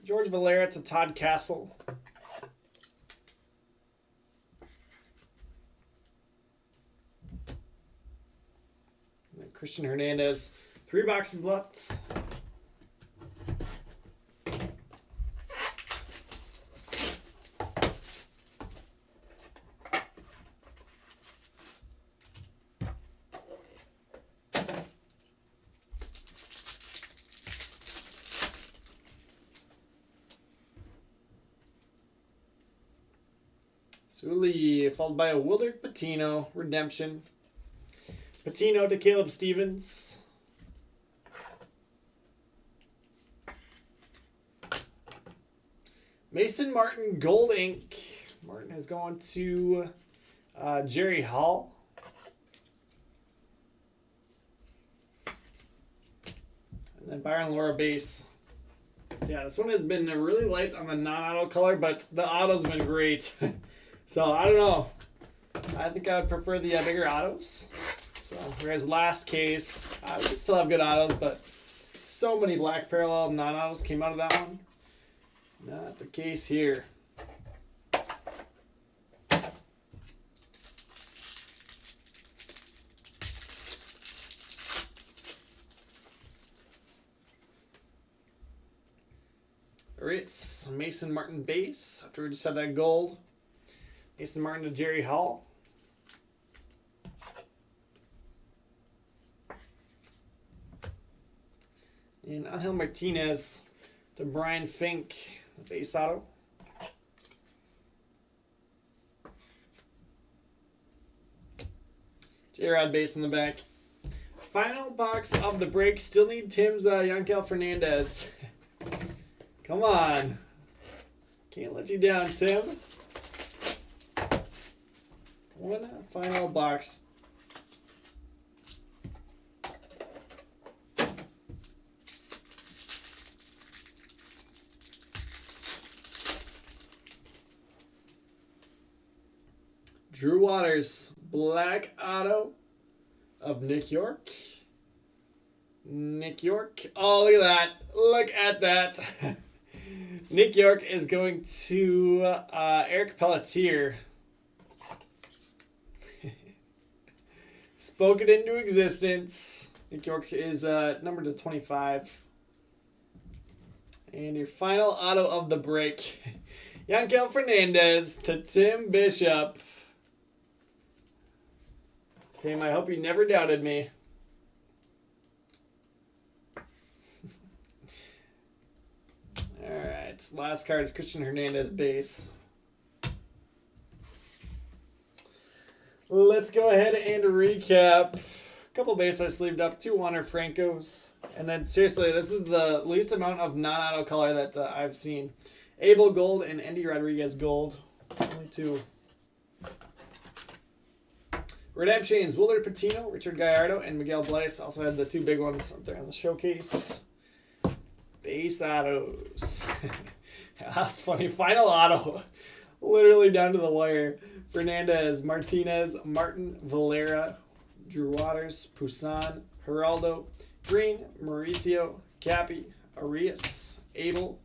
George Valera to Todd Castle. Christian Hernandez. 3 boxes left. Uli, followed by a Willard Patino, redemption. Patino to Caleb Stevens. Mason Martin, gold ink. Martin is going to Jerry Hall. And then Byron Laura base. So yeah, this one has been really light on the non-auto color, but the auto's been great. So, I don't know. I think I would prefer the bigger autos. So, here's last case. We still have good autos, but so many black parallel non-autos came out of that one. Not the case here. It's Mason Martin base. After we just had that gold. Mason Martin to Jerry Hall. And Angel Martinez to Brian Fink, base auto. J-Rod base in the back. Final box of the break. Still need Tim's Yankel Fernandez. Come on. Can't let you down, Tim. One final box. Drew Waters, black auto of Nick York. Nick York. Oh, look at that. Look at that. Nick York is going to Eric Pelletier. Spoken into existence. Nick York is numbered to 25. And your final auto of the break. Yankel Fernandez to Tim Bishop. Tim, I hope you never doubted me. Alright, last card is Christian Hernandez base. Let's go ahead and recap. A couple base I sleeved up, 2 Wander Francos. And then seriously, this is the least amount of non-auto color that I've seen. Abel gold and Andy Rodriguez gold. Only 2. Redemptions, Willard Patino, Richard Gallardo, and Miguel Bleis. Also had the 2 big ones up there on the showcase. Base autos. That's funny. Final auto. Literally down to the wire. Fernandez, Martinez, Martin, Valera, Drew Waters, Poussin, Geraldo, Green, Mauricio, Cappy, Arias, Abel,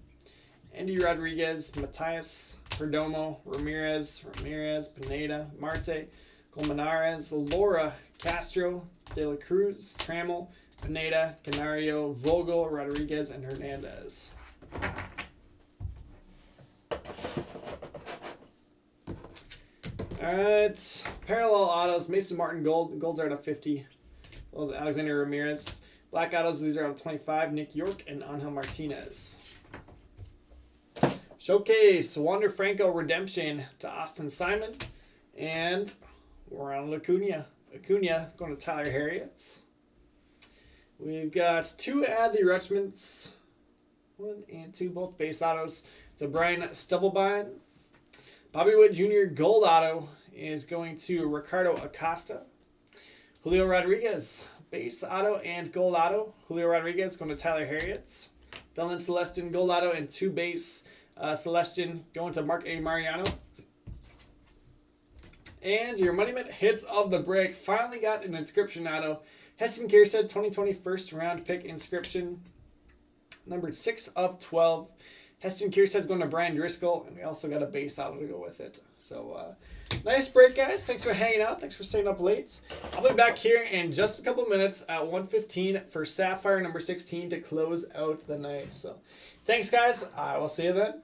Andy Rodriguez, Matias, Perdomo, Ramirez, Pineda, Marte, Colmenares, Laura, Castro, De La Cruz, Trammell, Pineda, Canario, Vogel, Rodriguez, and Hernandez. Alright, parallel autos, Mason Martin gold. Golds are out of 50. As well as Alexander Ramirez. Black autos, these are out of 25. Nick York and Angel Martinez. Showcase, Wander Franco redemption to Austin Simon. And Ronald Acuna. Acuna going to Tyler Harriet. We've got 2 Adley Rutschmans. 1 and 2, both base autos. It's a Brian Stubblebine. Bobby Witt Jr. gold auto is going to Ricardo Acosta. Julio Rodriguez, base auto and gold auto. Julio Rodriguez going to Tyler Harriet. Dylan Celestin gold auto and 2 base. Celestin going to Mark A. Mariano. And your Money Mint hits of the break. Finally got an inscription auto. Heston Kierstead, 2020 first round pick inscription. Numbered 6 of 12. Heston Kierstead's going to Brian Driscoll, and we also got a base auto to go with it. So, nice break, guys. Thanks for hanging out. Thanks for staying up late. I'll be back here in just a couple minutes at 1:15 for Sapphire number 16 to close out the night. So, thanks, guys. I will see you then.